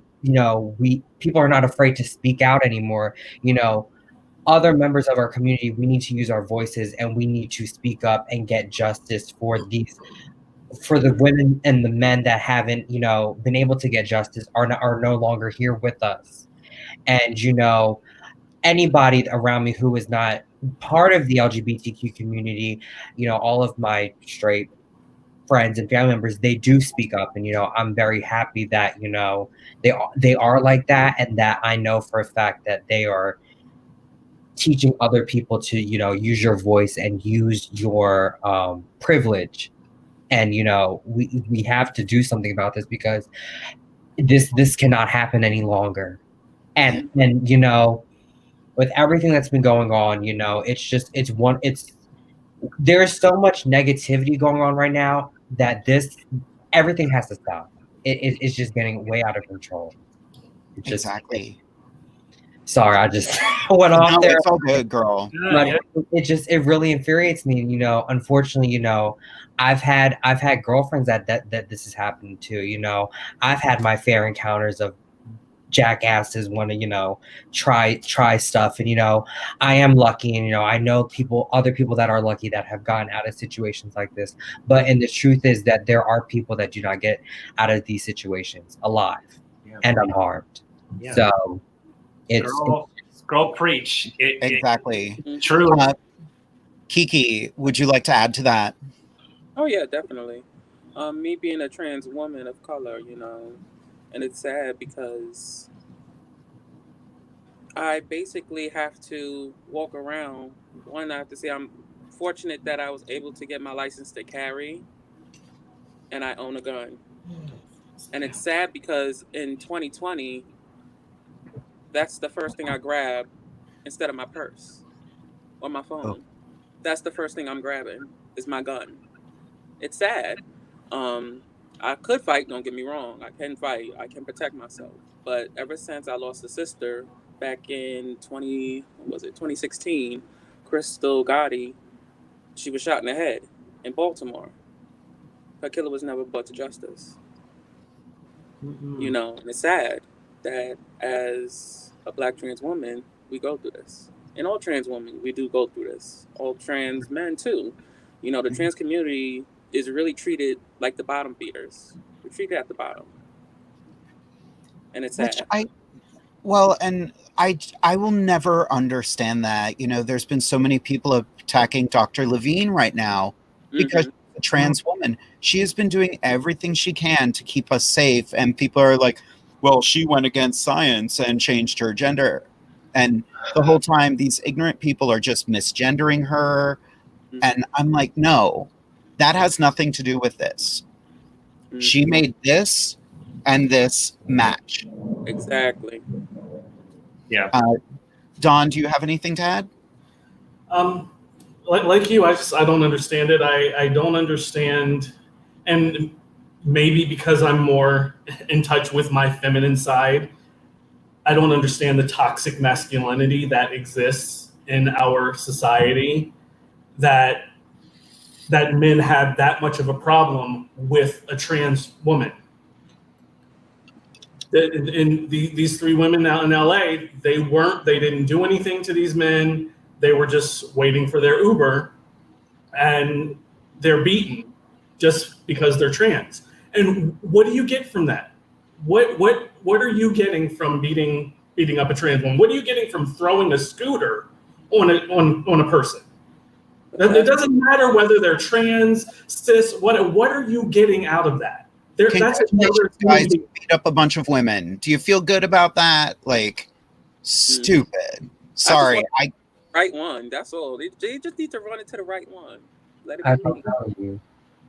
F: people are not afraid to speak out anymore. Other members of our community, we need to use our voices, and we need to speak up and get justice for the women and the men that haven't been able to get justice, are no longer here with us. And anybody around me who is not part of the LGBTQ community, all of my straight friends and family members, they do speak up. And I'm very happy that they are like that, and that I know for a fact that they are teaching other people to use your voice and use your privilege. And we have to do something about this, because this cannot happen any longer. And with everything that's been going on, there's so much negativity going on right now that everything has to stop. It's just getting way out of control.
C: Exactly.
F: Sorry, I just went off there.
C: It's all good, girl.
F: But it really infuriates me. And unfortunately, I've had girlfriends that this has happened to. I've had my fair encounters of jackasses want to try stuff, and I am lucky, and I know other people that are lucky that have gotten out of situations like this. And the truth is that there are people that do not get out of these situations alive and unharmed. So it's
D: girl preach.
C: Exactly.
D: True.
C: Kiki, would you like to add to that?
G: Oh yeah, definitely. Me being a trans woman of color, and it's sad because I basically have to walk around. One, I have to say I'm fortunate that I was able to get my license to carry, and I own a gun. And it's sad because in 2020, that's the first thing I grab instead of my purse or my phone. That's the first thing I'm grabbing is my gun. It's sad. I could fight, don't get me wrong. I can fight. I can protect myself. But ever since I lost a sister back in 2016, Crystal Gotti, she was shot in the head in Baltimore. Her killer was never brought to justice. You know, and it's sad that as a Black trans woman, we go through this. And all trans women, we do go through this. All trans men too. You know, the trans community is really treated like the bottom feeders. We're treated at the bottom. And it's sad.
C: I will never understand that. You know, there's been so many people attacking Dr. Levine right now because she's a trans woman. She has been doing everything she can to keep us safe. And people are like, well, she went against science and changed her gender. And the whole time, these ignorant people are just misgendering her. And I'm like, no, that has nothing to do with this. She made this and this match.
G: Exactly.
D: Yeah.
C: Dawn, do you have anything to add?
E: Like you, I don't understand it. I don't understand, and maybe because I'm more in touch with my feminine side, I don't understand the toxic masculinity that exists in our society, that men have that much of a problem with a trans woman. These three women out in LA, they didn't do anything to these men. They were just waiting for their Uber, and they're beaten just because they're trans. And what do you get from that? What are you getting from beating up a trans woman? What are you getting from throwing a scooter on a person? It doesn't matter whether they're trans, cis. What are you getting out of that? That's another
C: guys beat up a bunch of women. Do you feel good about that? Like, stupid. Sorry,
G: right one. That's all. They just need to run into the right one. Let it
F: I
G: be.
F: don't know you.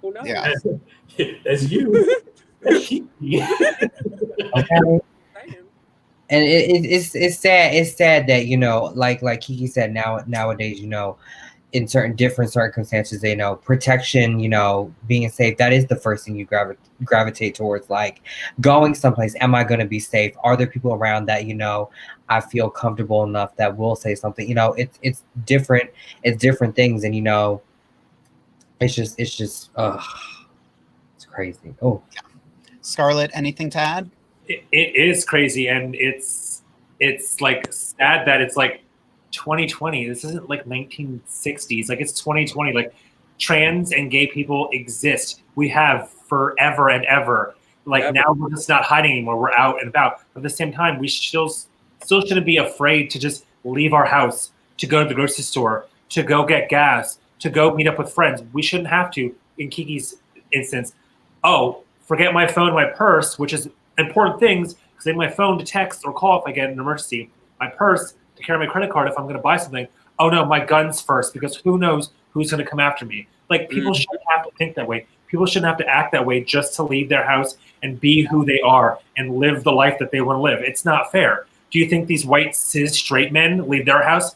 G: Who knows?
C: Yeah.
E: As you.
F: Okay. And it's sad. It's sad that, you know, like Kiki said, nowadays, you know, in different circumstances, you know, protection, you know, being safe, that is the first thing you gravitate towards. Like, going someplace, am I going to be safe? Are there people around that, you know, I feel comfortable enough that will say something? You know, it's different. It's different things, and, you know, it's just it's crazy. Oh,
C: yeah. Skarlet, anything to add?
D: It is crazy, and it's like sad that it's like 2020. This isn't like 1960s. Like, it's 2020. Like, trans and gay people exist. We have forever and ever. Like, now we're just not hiding anymore. We're out and about. But at the same time, we still shouldn't be afraid to just leave our house, to go to the grocery store, to go get gas, to go meet up with friends. We shouldn't have to, in Kiki's instance, forget my phone, my purse, which is important things, because I need my phone to text or call if I get an emergency. My purse to carry my credit card if I'm going to buy something. Oh no, my gun's first, because who knows who's going to come after me. Like, people shouldn't have to think that way. People shouldn't have to act that way just to leave their house and be who they are and live the life that they want to live. It's not fair. Do you think these white cis straight men leave their house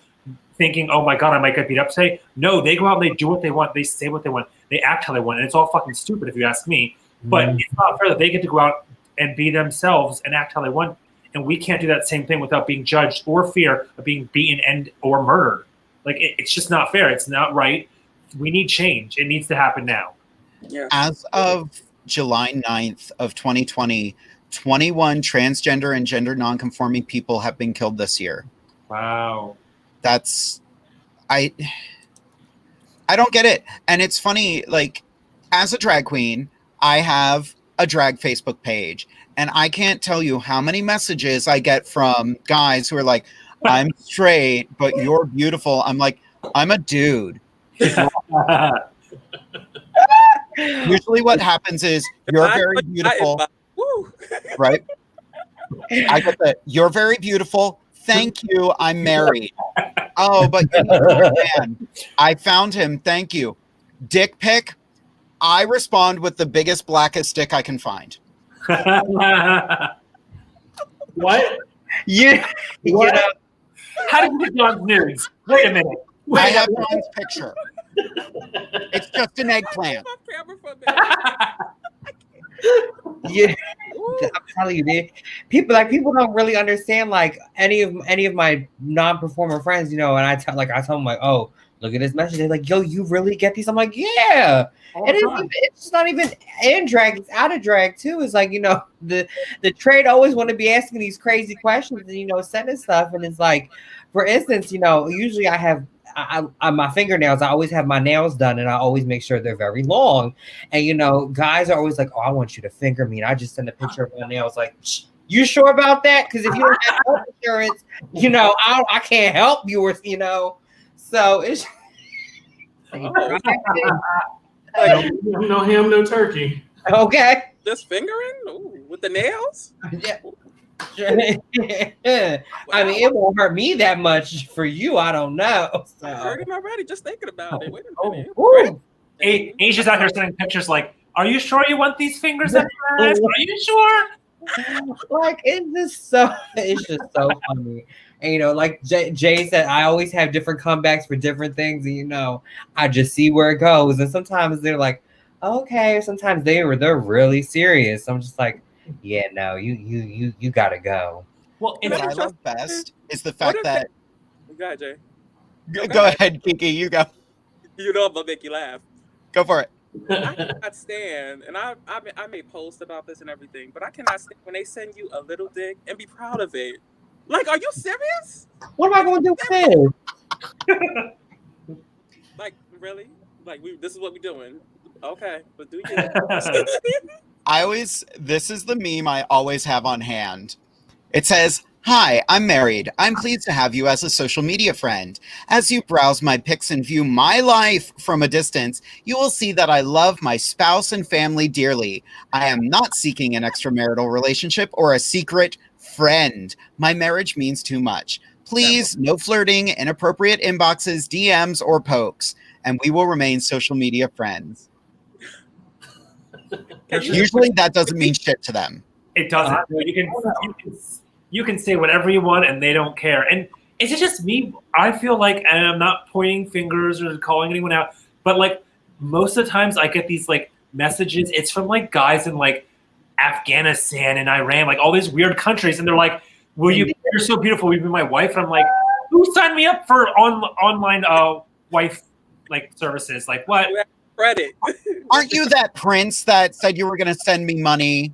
D: thinking, oh my God, I might get beat up today? No, they go out and they do what they want. They say what they want. They act how they want. And it's all fucking stupid if you ask me. But it's not fair that they get to go out and be themselves and act how they want. And we can't do that same thing without being judged or fear of being beaten and or murdered. Like, it's just not fair. It's not right. We need change. It needs to happen now.
G: Yeah.
C: As of July 9th of 2020, 21 transgender and gender nonconforming people have been killed this year.
D: Wow.
C: I don't get it. And it's funny, like, as a drag queen, I have a drag Facebook page, and I can't tell you how many messages I get from guys who are like, I'm straight, but you're beautiful. I'm like, I'm a dude. Usually what happens is, you're very beautiful. Right? I get that. You're very beautiful. Thank you. I'm married. Oh, but you need to understand. I found him. Thank you. Dick pic. I respond with the biggest, blackest dick I can find.
E: What?
F: You
E: What?
F: know,
D: How did you get John's nudes? Wait a minute.
C: I have John's picture. It's just an eggplant.
G: Off camera for a minute.
F: yeah.
G: Ooh.
F: I'm telling you, people don't really understand like any of my non-performer friends, and I tell them like, oh, look at this message. They're like, yo, you really get these? I'm like, yeah. And it's not even in drag, it's out of drag too. It's like, the trade always want to be asking these crazy questions and sending stuff. And it's like, for instance, usually I have my fingernails, I always have my nails done and I always make sure they're very long. And guys are always like, oh, I want you to finger me. And I just send a picture of my nails like, you sure about that? Because if you don't have health insurance, I can't help you with, So it's
E: No ham, no turkey.
F: okay.
G: Just fingering? Ooh, with the nails?
F: Yeah. I mean, it won't hurt me that much. For you, I don't know. So.
G: I'm hurting already just thinking about it. Wait a minute.
F: Ooh.
D: Asia's out here sending pictures like, are you sure you want these fingers at your ass? Are you sure?
F: Like, it's just so funny. And like Jay said, I always have different comebacks for different things. And I just see where it goes. And sometimes they're like, okay. Or sometimes they're really serious. I'm just like, yeah, no, you gotta go.
D: Well,
C: What I love best is the fact that.
G: Go ahead, Jay.
C: Go ahead, Kiki. You go.
G: You know I'm gonna make you laugh.
C: Go for it.
G: I cannot stand, and I made posts about this and everything, but I cannot stand when they send you a little dick and be proud of it. Like, are you serious?
F: What am I going to do with this?
G: Like, really? Like, this is what we're doing. Okay, but do you?
C: This is the meme I always have on hand. It says, "Hi, I'm married. I'm pleased to have you as a social media friend. As you browse my pics and view my life from a distance, you will see that I love my spouse and family dearly. I am not seeking an extramarital relationship or a secret friend. My marriage means too much. Please, no flirting, inappropriate inboxes, DMs, or pokes, and we will remain social media friends." Usually that doesn't mean shit to them.
D: It doesn't. You can say whatever you want and they don't care. And is it just me? I feel like, and I'm not pointing fingers or calling anyone out, but like most of the times I get these like messages. It's from like guys in like Afghanistan and Iran, like all these weird countries, and they're like, you're so beautiful, will you be my wife? And I'm like, who signed me up for online wife like services? Like what?
G: Credit.
C: Aren't you that prince that said you were going to send me money?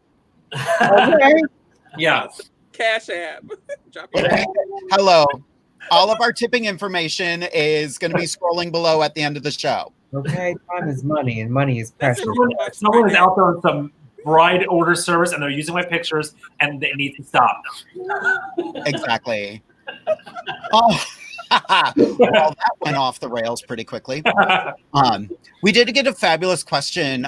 F: Okay.
D: Yeah.
G: Cash app. Drop your
C: Hello. All of our tipping information is going to be scrolling below at the end of the show.
F: Okay, time is money, and money is precious.
D: Someone is out there on some bride order service, and they're using my pictures, and they need to stop.
C: Exactly. Oh, well, that went off the rails pretty quickly. We did get a fabulous question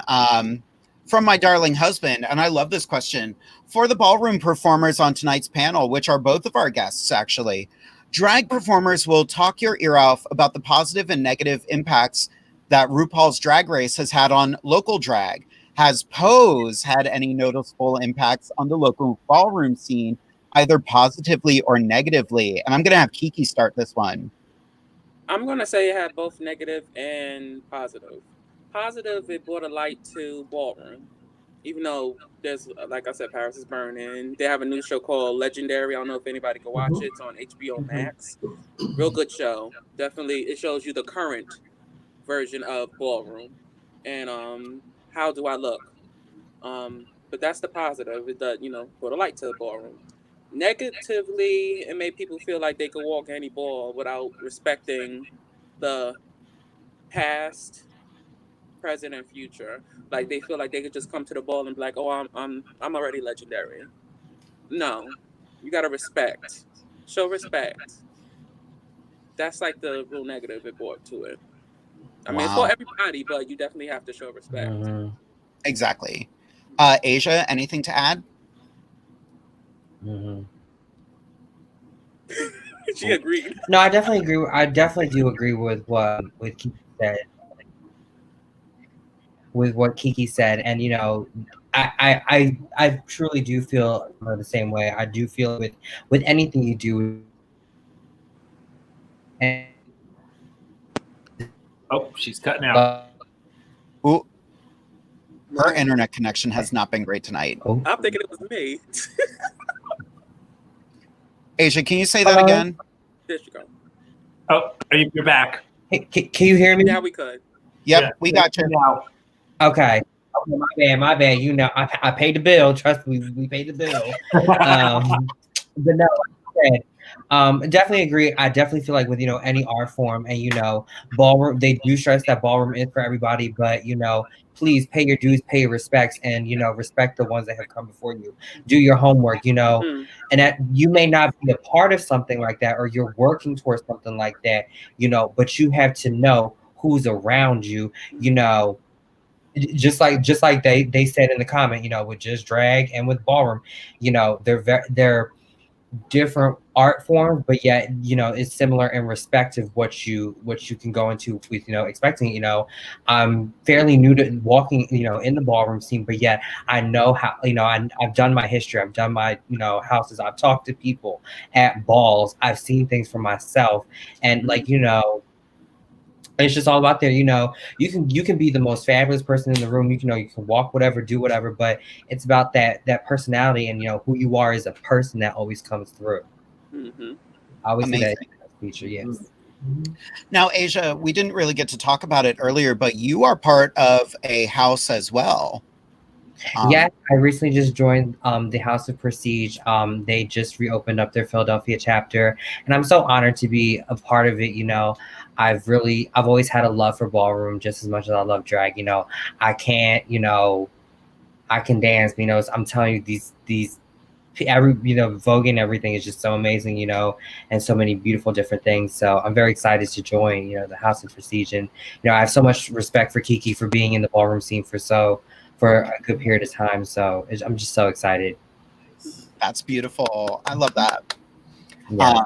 C: from my darling husband, and I love this question. For the ballroom performers on tonight's panel, which are both of our guests, actually, drag performers will talk your ear off about the positive and negative impacts that RuPaul's Drag Race has had on local drag. Has Pose had any noticeable impacts on the local ballroom scene, either positively or negatively? And I'm going to have Kiki start this one.
G: I'm going to say it had both negative and positive. Positive, it brought a light to ballroom. Even though there's, like I said, Paris is Burning. They have a new show called Legendary. I don't know if anybody can watch it. It's on HBO Max. Real good show. Definitely, it shows you the current version of ballroom. And how do I look? But that's the positive. It does, brought a light to the ballroom. Negatively, it made people feel like they could walk any ball without respecting the past, present, and future. Like they feel like they could just come to the ball and be like, "Oh, I'm already legendary." No, you gotta respect. Show respect. That's like the real negative it brought to it. I mean, it's for everybody, but you definitely have to show respect.
F: Mm-hmm.
C: Exactly. Asia, anything to add?
F: Mm-hmm.
G: She agreed.
F: No, I definitely agree. I definitely do agree with what Kiki said. With what Kiki said, and I truly do feel the same way. I do feel with anything you do. And
D: Oh, she's cutting out.
C: Ooh, her internet connection has not been great tonight.
F: oh,
G: I'm thinking it was me.
C: Asia, can you say that again?
G: There you go.
D: Oh, you're back.
F: hey, can you hear me?
G: Yeah, we could.
C: Yep,
D: Yeah.
C: we got you.
D: Now.
F: Okay. My bad. You know, I paid the bill. Trust me, we paid the bill. But no, like I said, definitely agree. I definitely feel like with any art form and ballroom, they do stress that ballroom is for everybody. But please pay your dues, pay your respects, and respect the ones that have come before you. Do your homework.
G: Mm.
F: And that you may not be a part of something like that, or you're working towards something like that. But you have to know who's around you. Just like they said in the comment, with just drag and with ballroom, they're different art forms, but yet it's similar in respect of what you can go into with expecting. I'm fairly new to walking in the ballroom scene, but yet I know how I've done my history, I've done my houses, I've talked to people at balls, I've seen things for myself, and it's just all about there. You can be the most fabulous person in the room. You can walk whatever, do whatever, but it's about that personality and who you are as a person that always comes through.
G: Mm-hmm.
F: I always see that
C: Amazing.
F: feature. Yes.
C: Now, Asia, we didn't really get to talk about it earlier, but you are part of a house as well.
F: Yeah, I recently just joined the House of Prestige. They just reopened up their Philadelphia chapter, and I'm so honored to be a part of it. I've always had a love for ballroom just as much as I love drag. I can't, I can dance. I'm telling you, these voguing and everything is just so amazing. And so many beautiful different things. So I'm very excited to join. The House of Prestige, and I have so much respect for Kiki for being in the ballroom scene for a good period of time. So I'm just so excited.
C: That's beautiful. I love that.
F: Yeah.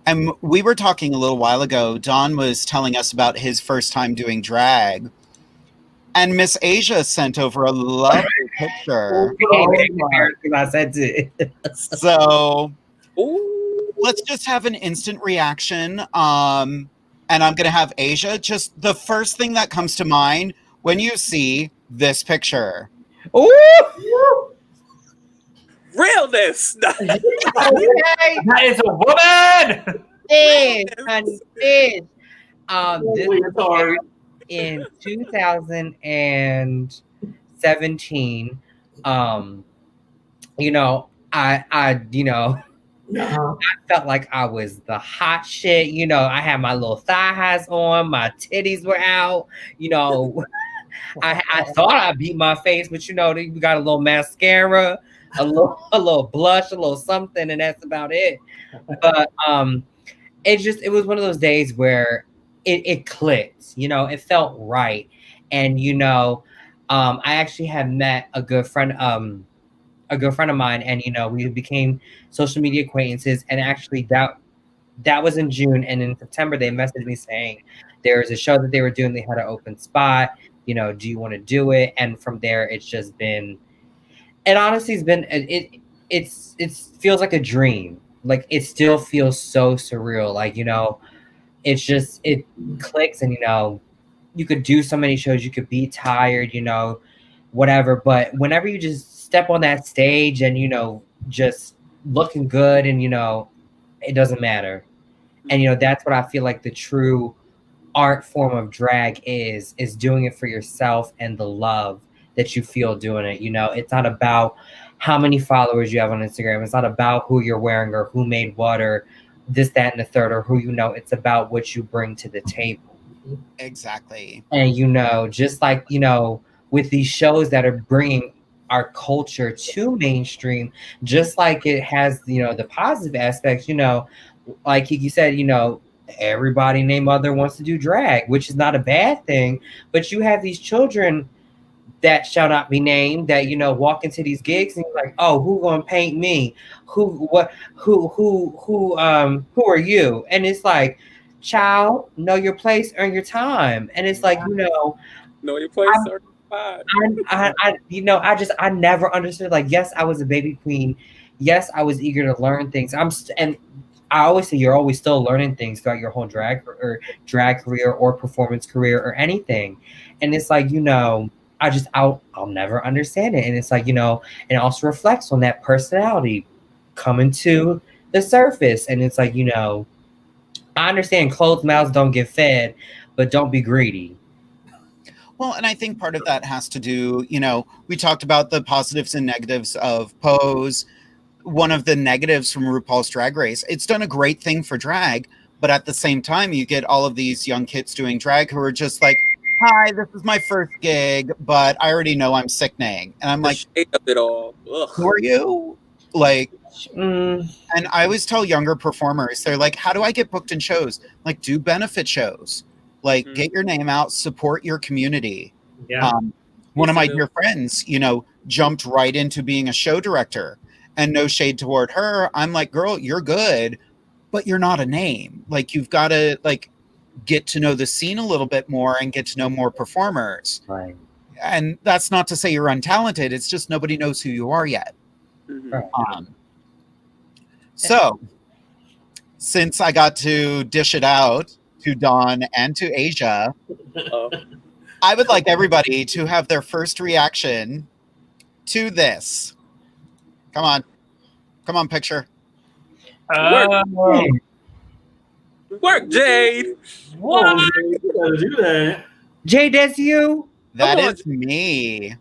C: And we were talking a little while ago. Don was telling us about his first time doing drag. And Miss Asia sent over a lovely picture.
F: I said it.
C: So
G: Ooh.
C: let's just have an instant reaction. And I'm going to have Asia, just the first thing that comes to mind when you see this picture.
F: Ooh!
G: Realness.
F: Okay.
D: That is a woman.
F: Fish, honey, fish. This
E: It's hard.
F: in 2017. I felt like I was the hot shit. I had my little thigh highs on, my titties were out. I thought I beat my face, but we got a little mascara, a little blush, a little something, and that's about it. But it was one of those days where it clicked. It felt right, and I actually had met a good friend of mine, and we became social media acquaintances, and actually that was in June, and in September they messaged me saying there was a show that they were doing, they had an open spot, do you want to do it? And from there it honestly has been it feels like a dream. Like it still feels so surreal. Like it clicks, and you could do so many shows, you could be tired, whatever, but whenever you just step on that stage and just looking good, and it doesn't matter. And that's what I feel like the true art form of drag is doing it for yourself and the love that you feel doing it. It's not about how many followers you have on Instagram. It's not about who you're wearing or who made what or this, that, and the third, or who it's about what you bring to the table.
C: Exactly.
F: And just like with these shows that are bringing our culture to mainstream, just like it has the positive aspects, like Kiki said, everybody and their mother wants to do drag, which is not a bad thing, but you have these children that shall not be named that walk into these gigs and you're like, oh, who gonna paint me? Who are you? And it's like, child, know your place, earn your time. And it's like,
G: Know your place, sir. pod.
F: I never understood. Like, yes, I was a baby queen. Yes, I was eager to learn things. And I always say you're always still learning things throughout your whole drag career or performance career or anything. And it's like, I'll never understand it. And it's like, and it also reflects on that personality coming to the surface. And it's like, I understand closed mouths don't get fed, but don't be greedy.
C: Well, and I think part of that has to do, we talked about the positives and negatives of Pose. One of the negatives from RuPaul's Drag Race, it's done a great thing for drag, but at the same time, you get all of these young kids doing drag who are just like, hi, this is my first gig, but I already know I'm sickening. And I'm like,
G: shade of it all. Ugh.
C: Who are you? Like, and I always tell younger performers, they're like, how do I get booked in shows? Like, do benefit shows. Like, get your name out, support your community.
D: Yeah.
C: One of my dear friends, jumped right into being a show director. And no shade toward her. I'm like, girl, you're good, but you're not a name. Like, you've got to get to know the scene a little bit more and get to know more performers.
F: Right.
C: And that's not to say you're untalented. It's just nobody knows who you are yet.
G: Mm-hmm.
C: So, since I got to dish it out to Dawn and to Asia, I would like everybody to have their first reaction to this. Come on, picture.
G: Work, Jade.
D: What?
E: You gotta do that.
F: Jade, that's you?
C: That is me.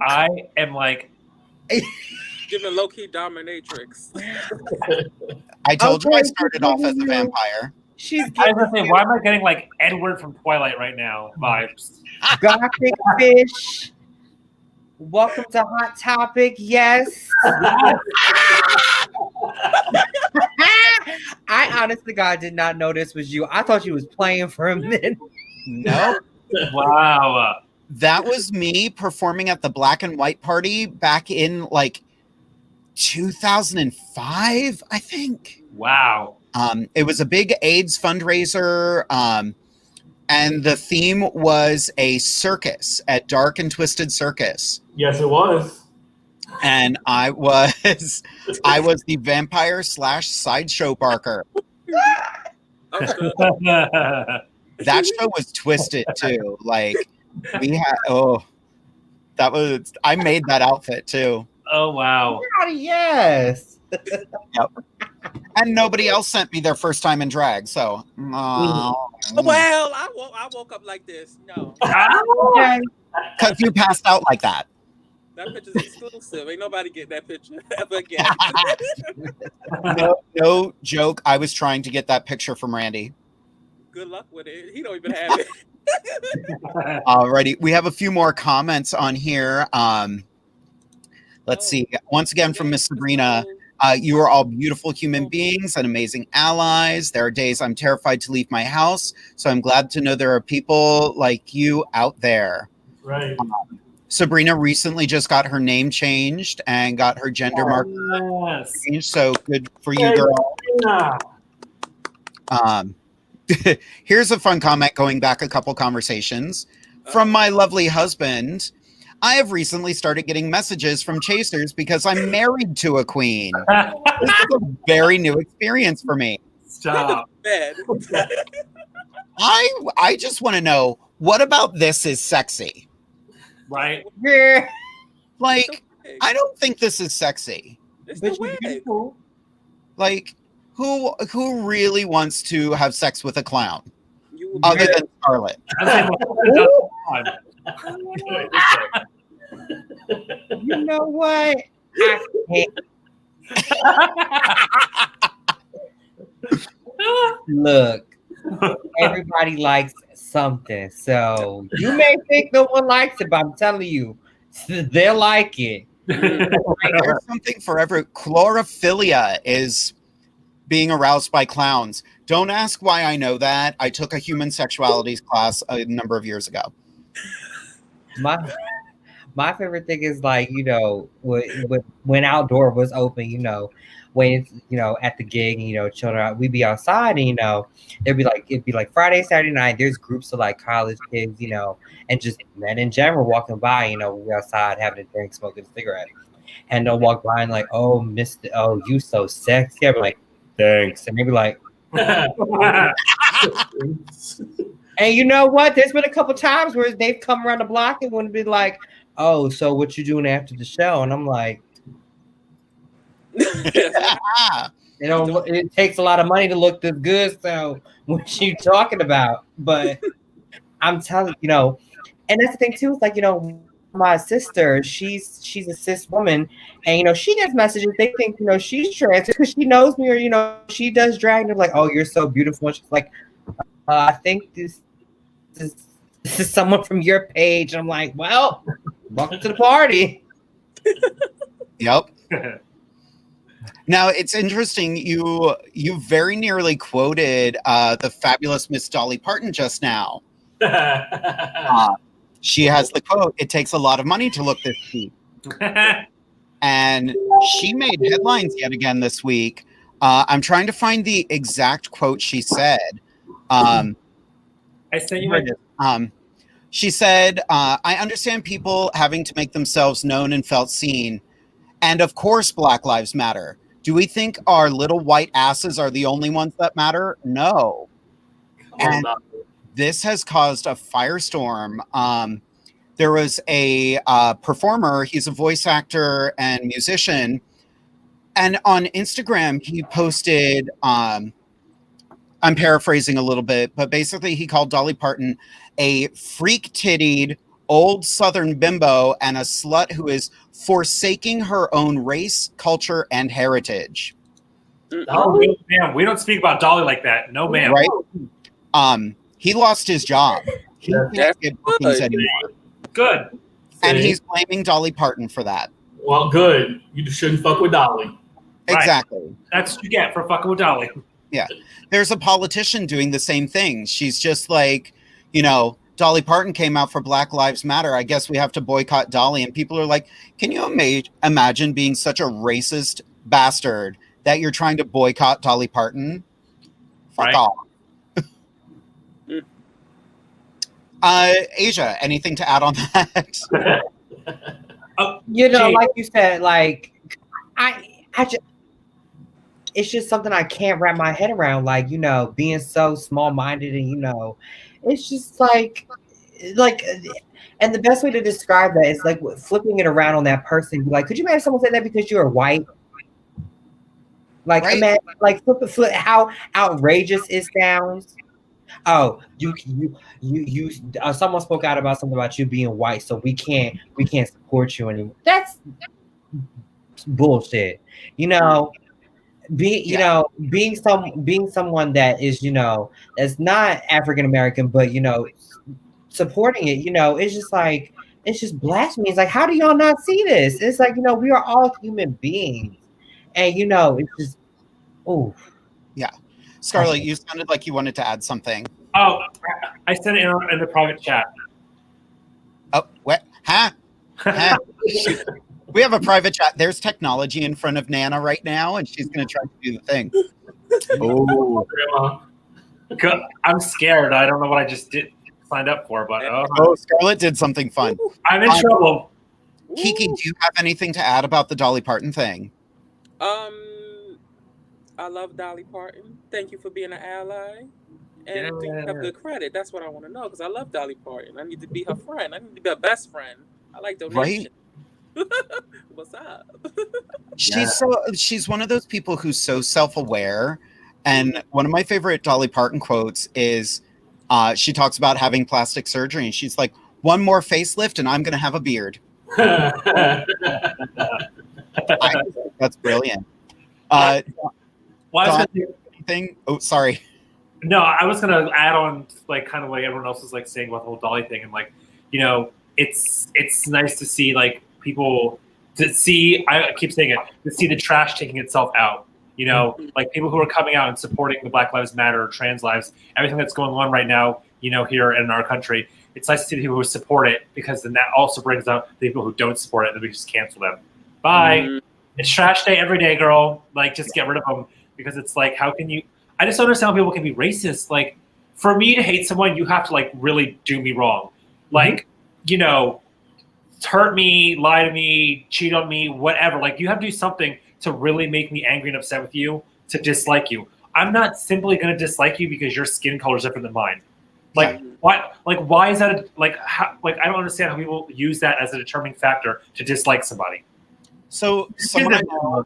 D: I am like
G: giving low-key dominatrix.
C: I told you I started off as a vampire.
F: She's
D: I was gonna say, why am I getting like Edward from Twilight right now vibes?
F: Gothic fish. Welcome to Hot Topic. Yes. I honestly, God, did not know this was you. I thought you was playing for a minute.
C: No.
D: Wow.
C: That was me performing at the Black and White Party back in 2005, I think.
D: Wow.
C: It was a big AIDS fundraiser. And the theme was a circus at Dark and Twisted Circus.
E: Yes, it was.
C: And I was the vampire / sideshow barker. That show was twisted too. Like we had I made that outfit too.
D: Oh wow.
F: Yes.
C: Yep. And nobody else sent me their first time in drag, so
G: Well, I woke up like this. No.
C: Because you passed out like that.
G: That picture's exclusive. Ain't nobody get that picture ever again.
C: No joke. I was trying to get that picture from Randy.
G: Good luck with it. He don't even have it.
C: Alrighty. We have a few more comments on here. Let's see. Once again from Miss Sabrina. You are all beautiful human beings and amazing allies. There are days I'm terrified to leave my house, so I'm glad to know there are people like you out there.
E: Right.
C: Sabrina recently just got her name changed and got her gender marker changed, so good for you, girl. Here's a fun comment going back a couple conversations. From my lovely husband, I have recently started getting messages from chasers because I'm married to a queen. This is a very new experience for me.
D: Stop.
C: I just want to know, what about this is sexy?
D: Right?
F: Yeah.
C: Like, I don't think this is sexy.
G: It's the wig.
C: Like, who really wants to have sex with a clown? Other than Skarlet.
F: You know what? I can't. Look, everybody likes something. So you may think no one likes it, but I'm telling you, they'll like it.
C: There's something for every. Chlorophilia is being aroused by clowns. Don't ask why I know that. I took a human sexualities class a number of years ago.
F: My favorite thing is like, when outdoor was open, waiting, at the gig, and, children out, we'd be outside and, it'd be like Friday, Saturday night, there's groups of like college kids, and just men in general walking by, we're outside having a drink, smoking a cigarette. And they'll walk by and like, oh, Mr. Oh, you so sexy. I'm like, thanks. And they'd be like, and you know what? There's been a couple times where they've come around the block and would be like, oh, so what you doing after the show? And I'm like, it takes a lot of money to look this good. So what you talking about? But I'm telling and that's the thing too. It's like, my sister, she's a cis woman, and she gets messages. They think she's trans because she knows me, or she does drag. And they're like, "Oh, you're so beautiful." And she's like, "I think this is someone from your page." And I'm like, "Well, welcome to the party."
C: Yep. Now it's interesting. You very nearly quoted the fabulous Miss Dolly Parton just now. She has the quote, "It takes a lot of money to look this cheap." And she made headlines yet again this week. I'm trying to find the exact quote she said.
D: I sent you my.
C: She said, "I understand people having to make themselves known and felt seen. And of course, Black Lives Matter. Do we think our little white asses are the only ones that matter? No." And this has caused a firestorm. There was a performer. He's a voice actor and musician. And on Instagram, he posted, I'm paraphrasing a little bit, but basically he called Dolly Parton a freak-tittied old Southern bimbo and a slut who is forsaking her own race, culture, and heritage.
D: Oh, ma'am, we don't speak about Dolly like that. No, ma'am.
C: Right? He lost his job. He can't get bookings anymore.
D: Good.
C: And he's blaming Dolly Parton for that.
E: Well, good. You just shouldn't fuck with Dolly.
C: Exactly.
D: Right. That's what you get for fucking with Dolly.
C: Yeah. There's a politician doing the same thing. She's just like, Dolly Parton came out for Black Lives Matter. I guess we have to boycott Dolly. And people are like, can you imagine being such a racist bastard that you're trying to boycott Dolly Parton? Fuck off. Asia, anything to add on that?
F: Like you said, like it's just something I can't wrap my head around. Like, being so small-minded, and it's just like, and the best way to describe that is like flipping it around on that person. Like, could you imagine someone say that because you are white? Like, right? Imagine, like flip how outrageous it sounds. Oh, you someone spoke out about something about you being white, so we can't support you anymore. That's bullshit. Being someone that is, that's not African American, but supporting it, it's just blasphemy. It's like, how do y'all not see this? It's like, we are all human beings, and it's just, oh
C: yeah. Skarlet, you sounded like you wanted to add something.
D: Oh, I sent it in the private chat.
C: Oh, what? Huh? We have a private chat. There's technology in front of Nana right now, and she's going to try to do the thing.
D: Oh, I'm scared. I don't know what I just signed up for, but
C: Skarlet did something fun.
D: I'm in trouble.
C: Kiki, do you have anything to add about the Dolly Parton thing?
G: I love Dolly Parton. Thank you for being an ally. And do you have good credit? That's what I want to know, because I love Dolly Parton. I need to be her friend. I need to be her best friend. I like donations. Right? What's up?
C: She's one of those people who's so self-aware. And one of my favorite Dolly Parton quotes is she talks about having plastic surgery, and she's like, one more facelift and I'm going to have a beard. I think that's brilliant. Anything? Oh, sorry.
D: No, I was gonna add on, like, kind of like everyone else is like saying about the whole Dolly thing, and like, it's nice to see like people to see. I keep saying it, to see the trash taking itself out. Like people who are coming out and supporting the Black Lives Matter, trans lives, everything that's going on right now. Here in our country, it's nice to see the people who support it, because then that also brings up the people who don't support it, and then we just cancel them. Bye.
G: Mhm.
D: It's trash day every day, girl. Like, just get rid of them, because it's like, how can you? I just don't understand how people can be racist. Like, for me to hate someone, you have to like really do me wrong, like hurt me, lie to me, cheat on me, whatever. Like, you have to do something to really make me angry and upset with you to dislike you. I'm not simply going to dislike you because your skin color is different than mine. Like, why? Like, why is that? How, like, I don't understand how people use that as a determining factor to dislike somebody.
C: So, someone I know,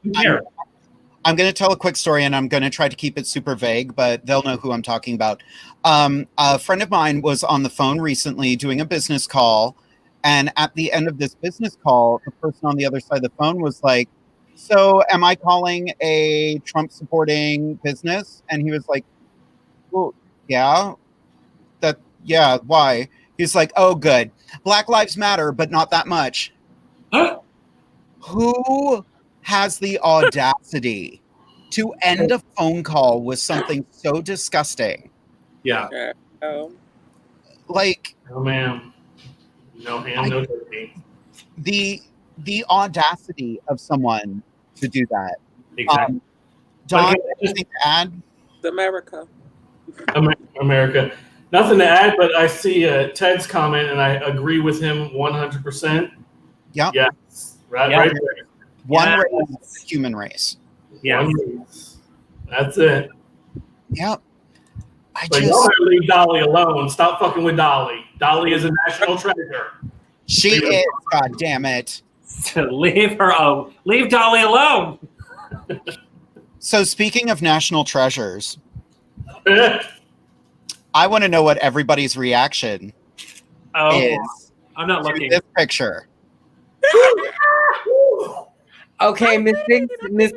C: I'm going to tell a quick story, and I'm going to try to keep it super vague, but they'll know who I'm talking about. A friend of mine was on the phone recently doing a business call, and at the end of this business call, the person on the other side of the phone was like, "So, am I calling a Trump-supporting business?" And he was like, "Well, yeah. Yeah, why?" He's like, "Oh, good. Black Lives Matter, but not that much." Who has the audacity to end a phone call with something so disgusting?
D: Yeah.
G: Oh.
C: Like,
E: Oh, man. No ham, no turkey.
C: the audacity of someone to do that.
D: Exactly.
C: Don, anything to add?
G: America.
E: America. Nothing to add, but I see Ted's comment, and I agree with him 100%.
C: Yeah.
E: Yes. Right there.
C: One race is the human race.
D: Yeah.
E: That's it.
C: Yep.
E: But y'all better leave Dolly alone. Stop fucking with Dolly. Dolly is a national treasure.
C: She is, god damn it.
D: Leave her alone. Leave Dolly alone.
C: So speaking of national treasures, I want to know what everybody's reaction is.
D: I'm not
C: to
D: looking.
C: this picture.
F: Okay, Miss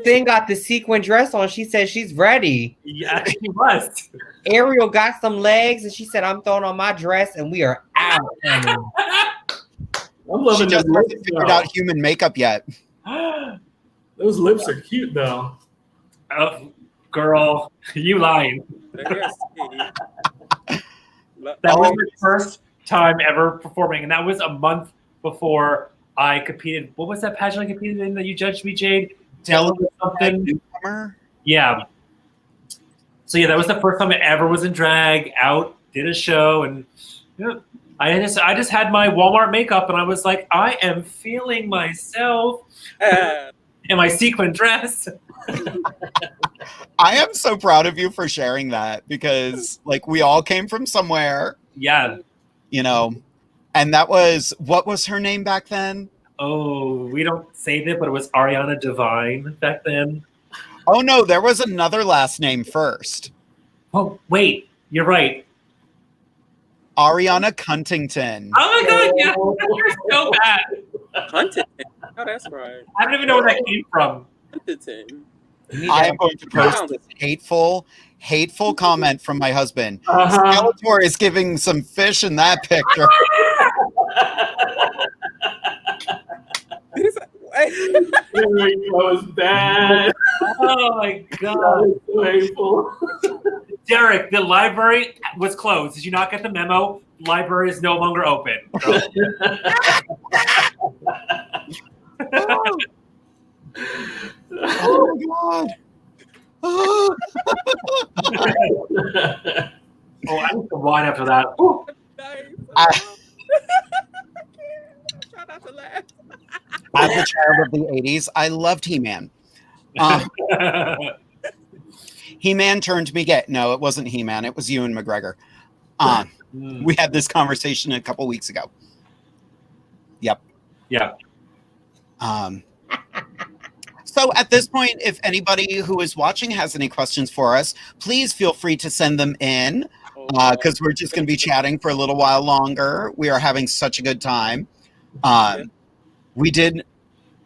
F: Thing got the sequin dress on. She said she's ready.
D: Yeah, she must.
F: Ariel got some legs, and she said, "I'm throwing on my dress, and we are out."
E: I'm loving
C: She just
E: those
C: hasn't
E: lips,
C: figured
E: though.
C: out human makeup yet.
E: Those lips are cute, though.
D: Oh, girl, you lying.
G: Yes.
D: That was my first time ever performing, and that was a month before I competed. What was that pageant I competed in that you judged me, Jade? Tell me something.
C: Newcomer?
D: Yeah. So yeah, that was the first time I ever was in drag. Out, did a show, and I just had my Walmart makeup, and I was like, I am feeling myself in my sequin dress.
C: I am so proud of you for sharing that, because like we all came from somewhere.
D: Yeah.
C: You know, and that was, what was her name back then?
D: Oh, we don't say that, but it was Ariana Divine back then.
C: Oh no, there was another last name first.
D: Oh, wait, you're right.
C: Ariana Cuntington.
D: Oh my god, yeah, you're so bad.
G: Huntington. Oh, that's right.
D: I don't even know where that came from.
G: Huntington.
C: I am going to post this hateful comment from my husband. Skeletor is giving some fish in that picture.
E: That was bad.
D: Oh my god.
E: That was so hateful.
D: Derek, the library was closed. Did you not get the memo? The library is no longer open.
C: Oh god. Oh.
D: Oh, I need some wine after that. Ooh.
G: Try not to laugh.
C: As a child of the 80s, I loved He-Man. He-Man turned me gay. No, it wasn't He-Man. It was Ewan McGregor. We had this conversation a couple weeks ago. Yep.
D: Yeah.
C: So at this point, if anybody who is watching has any questions for us, please feel free to send them in, because we're just going to be chatting for a little while longer. We are having such a good time. We did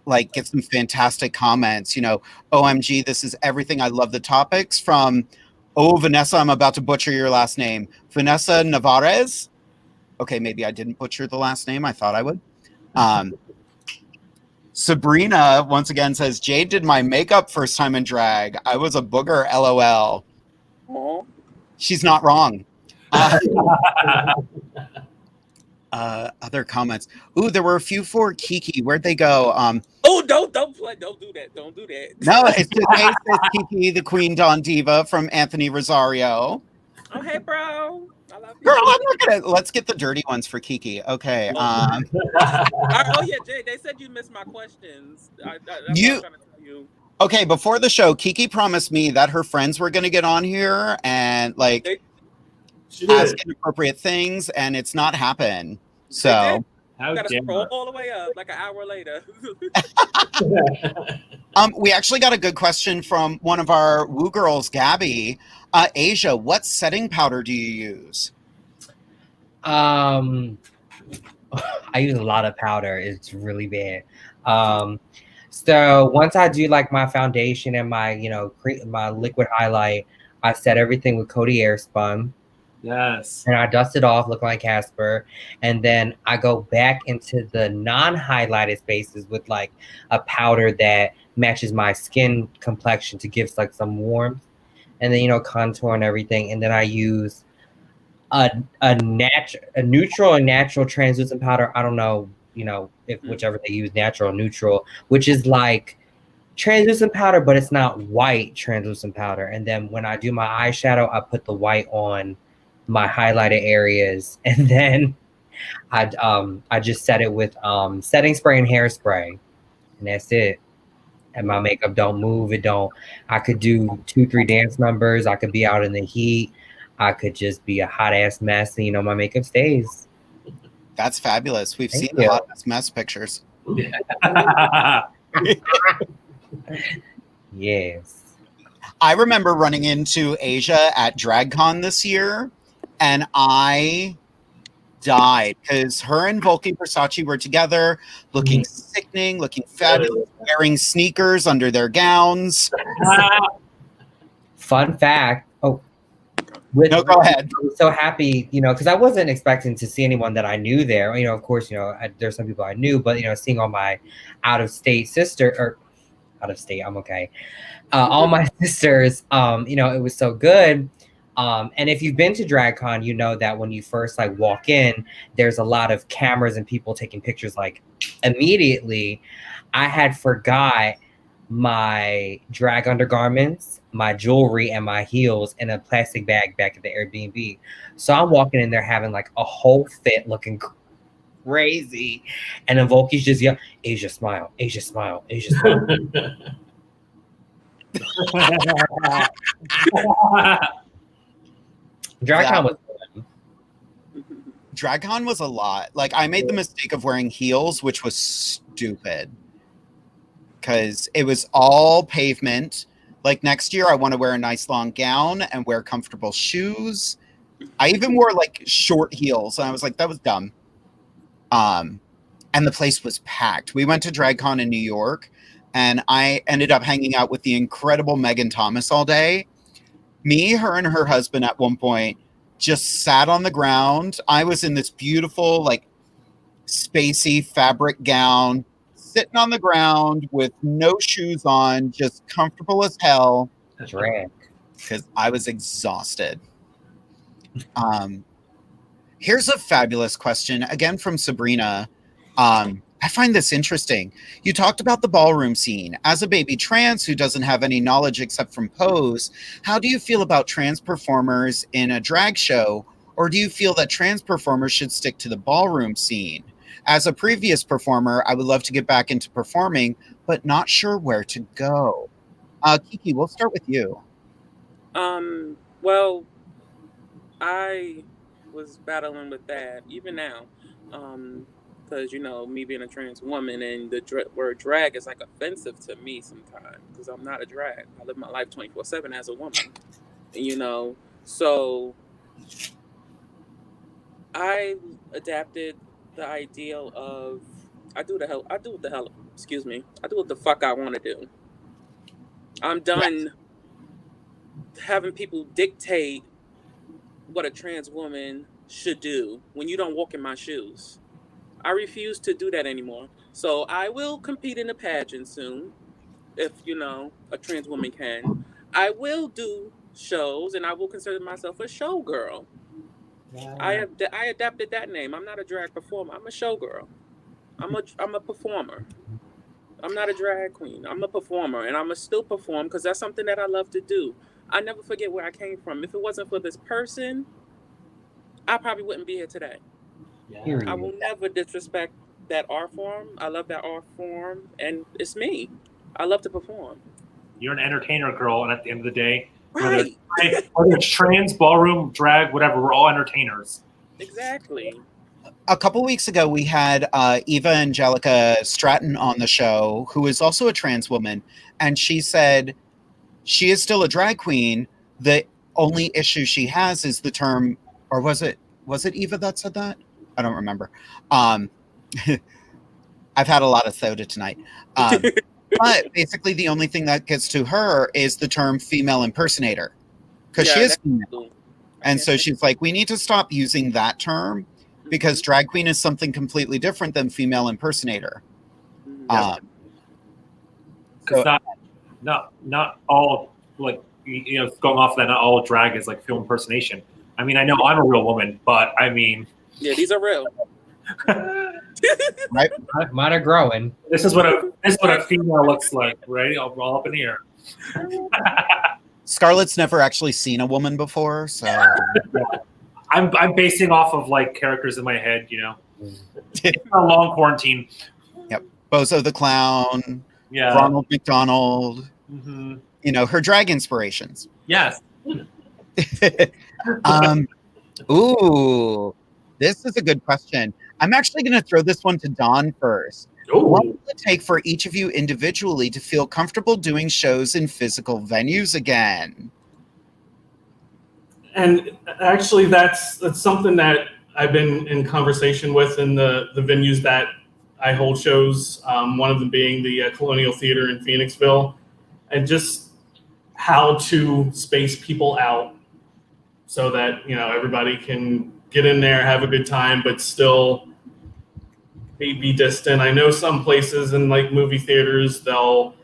C: like get some fantastic comments, you know, OMG, this is everything. I love the topics from, Vanessa, I'm about to butcher your last name. Vanessa Navarez. Okay, maybe I didn't butcher the last name. I thought I would. Sabrina once again says, Jade did my makeup first time in drag. I was a booger, LOL.
G: Aww.
C: She's not wrong. Other comments. Ooh, there were a few for Kiki. Where'd they go?
G: Oh, don't do that. Don't do that.
C: No, it's just hey, says Kiki, the Queen Dondiva from Anthony Rosario.
G: Oh, hey, bro. I love you.
C: Girl, I'm not gonna. Let's get the dirty ones for Kiki. Okay.
G: Oh yeah, Jade. They said you missed my questions. That's what I'm trying to tell you.
C: Okay, before the show, Kiki promised me that her friends were gonna get on here and like ask inappropriate things, and it's not happened. So
D: How
G: gotta
D: dare
G: scroll
D: you.
G: all the way up like an hour later.
C: we actually got a good question from one of our Woo girls, Gabby. Asia, what setting powder do you use?
F: I use a lot of powder. It's really bad. So once I do like my foundation and my, my liquid highlight, I set everything with Cody Airspun.
D: Yes.
F: And I dust it off, looking like Casper. And then I go back into the non-highlighted spaces with like a powder that matches my skin complexion to give like some warmth. And then, contour and everything. And then I use a neutral and natural translucent powder. I don't know, if whichever they use, natural or neutral, which is like translucent powder, but it's not white translucent powder. And then when I do my eyeshadow, I put the white on my highlighted areas, and then I just set it with setting spray and hairspray, and that's it. And my makeup don't move. I could do 2-3 dance numbers. I could be out in the heat. I could just be a hot ass mess, and my makeup stays.
C: That's fabulous. We've
F: Thank
C: seen the
F: you.
C: hot mess pictures.
F: Yes.
C: I remember running into Asia at DragCon this year, and I died because her and Volky Versace were together, looking sickening, looking fabulous, wearing sneakers under their gowns.
F: Fun fact.
C: No, go ahead.
F: I was so happy, because I wasn't expecting to see anyone that I knew there. Of course, there's some people I knew, but seeing all my out of state, I'm okay. All my sisters, it was so good. And if you've been to DragCon, you know that when you first like walk in, there's a lot of cameras and people taking pictures like immediately. I had forgot my drag undergarments, my jewelry, and my heels in a plastic bag back at the Airbnb. So I'm walking in there having like a whole fit looking crazy. And then Volky's just yelling, Asia smile, Asia smile, Asia smile.
C: DragCon was a lot. Like I made the mistake of wearing heels, which was stupid because it was all pavement. Like next year, I want to wear a nice long gown and wear comfortable shoes. I even wore like short heels, and I was like, that was dumb. And the place was packed. We went to DragCon in New York, and I ended up hanging out with the incredible Megan Thomas all day. Me, her, and her husband at one point just sat on the ground. I was in this beautiful, like, spacey fabric gown, sitting on the ground with no shoes on, just comfortable as hell.
F: Drag.
C: Because I was exhausted. Here's a fabulous question, again from Sabrina. I find this interesting. You talked about the ballroom scene. As a baby trans who doesn't have any knowledge except from Pose, how do you feel about trans performers in a drag show? Or do you feel that trans performers should stick to the ballroom scene? As a previous performer, I would love to get back into performing, but not sure where to go. Kiki, we'll start with you.
G: Well, I was battling with that even now. Because, me being a trans woman and the word drag is like offensive to me sometimes because I'm not a drag. I live my life 24/7 as a woman, So I adapted the ideal of I do what the fuck I want to do. I'm done having people dictate what a trans woman should do when you don't walk in my shoes. I refuse to do that anymore. So I will compete in a pageant soon, if, a trans woman can. I will do shows, and I will consider myself a showgirl. I adapted that name. I'm not a drag performer. I'm a showgirl. I'm a performer. I'm not a drag queen. I'm a performer, and I'm a still perform because that's something that I love to do. I never forget where I came from. If it wasn't for this person, I probably wouldn't be here today.
F: Period.
G: I will never disrespect that art form. I love that art form, and it's me. I love to perform.
D: You're an entertainer, girl, and at the end of the day,
G: Right.
D: whether it's trans, ballroom, drag, whatever, we're all entertainers.
G: Exactly.
C: A couple weeks ago, we had Eva Angelica Stratton on the show, who is also a trans woman, and she said she is still a drag queen. The only issue she has is the term, or was it Eva that said that? I don't remember. I've had a lot of soda tonight. But basically, the only thing that gets to her is the term female impersonator, because she is female. And so she's like, we need to stop using that term because drag queen is something completely different than female impersonator.
D: Because not all, like, going off that, not all drag is like film impersonation. I mean, I know I'm a real woman, but I mean,
G: yeah, these are real.
C: Right?
F: Mine are growing.
D: This is what a female looks like, right? All up in here.
C: Skarlet's never actually seen a woman before, so
D: I'm basing off of like characters in my head, It's a long quarantine.
C: Yep. Bozo the Clown,
D: Yeah.
C: Ronald McDonald,
D: Mm-hmm.
C: Her drag inspirations.
D: Yes.
C: Ooh, this is a good question. I'm actually going to throw this one to Dawn first.
E: Ooh.
C: What will it take for each of you individually to feel comfortable doing shows in physical venues again?
E: And actually, that's something that I've been in conversation with in the venues that I hold shows. One of them being the Colonial Theater in Phoenixville, and just how to space people out so that everybody can get in there, have a good time, but still be distant. I know some places in like movie theaters, they'll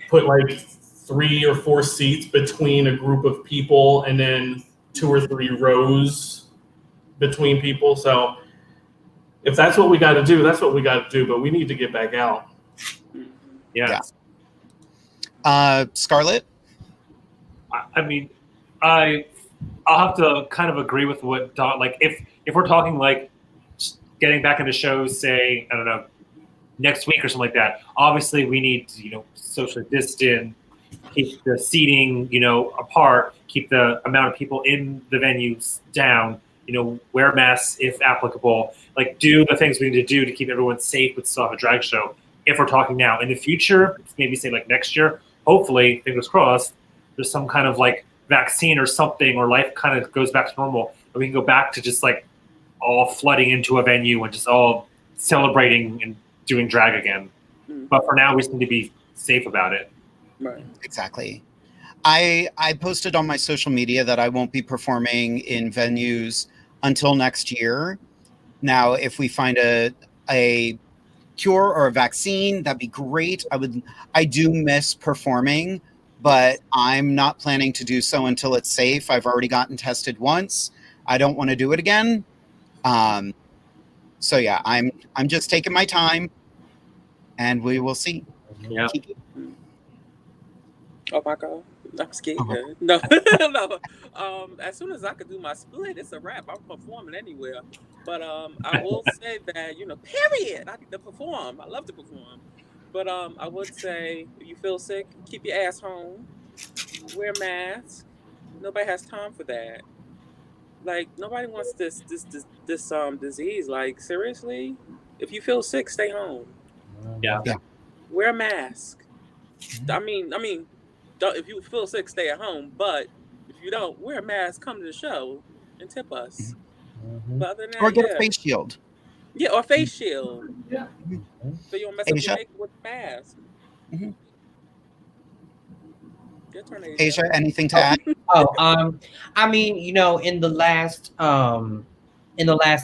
E: put like 3 or 4 seats between a group of people and then 2 or 3 rows between people. So if that's what we got to do, that's what we got to do, but we need to get back out.
D: Yeah.
C: Skarlet?
D: I mean, I'll have to kind of agree with what Dawn, like if we're talking like getting back into shows, say, I don't know, next week or something like that, obviously we need to, socially distant, keep the seating, apart, keep the amount of people in the venues down, wear masks if applicable, like do the things we need to do to keep everyone safe but still have a drag show. If we're talking now, in the future, maybe say like next year, hopefully, fingers crossed, there's some kind of like vaccine or something, or life kind of goes back to normal, and we can go back to just like all flooding into a venue and just all celebrating and doing drag again. But for now, we just need to be safe about it.
G: Right.
C: Exactly. I posted on my social media that I won't be performing in venues until next year. Now, if we find a cure or a vaccine, that'd be great. I do miss performing, but I'm not planning to do so until it's safe. I've already gotten tested once. I don't want to do it again. So yeah, I'm just taking my time, and we will see.
D: Yeah.
C: Kiki?
G: Oh my God, I'm scared.
C: Uh-huh.
G: No, no. As soon as I could do my split, it's a wrap. I'm performing anywhere. But I will say that period. I need to perform. I love to perform. But I would say if you feel sick, keep your ass home. Wear a mask. Nobody has time for that. Like nobody wants this disease. Like seriously, if you feel sick, stay home.
D: Yeah.
G: Wear a mask. I mean, don't, if you feel sick, stay at home. But if you don't, wear a mask. Come to the show and tip us. But other than that,
C: Or get a face shield.
G: Yeah, or face shield.
E: Yeah.
G: So you don't mess up
C: Asia?
G: your makeup with the mask.
C: Mm-hmm.
G: Your turn,
C: Asia, anything to add?
F: I mean, in the last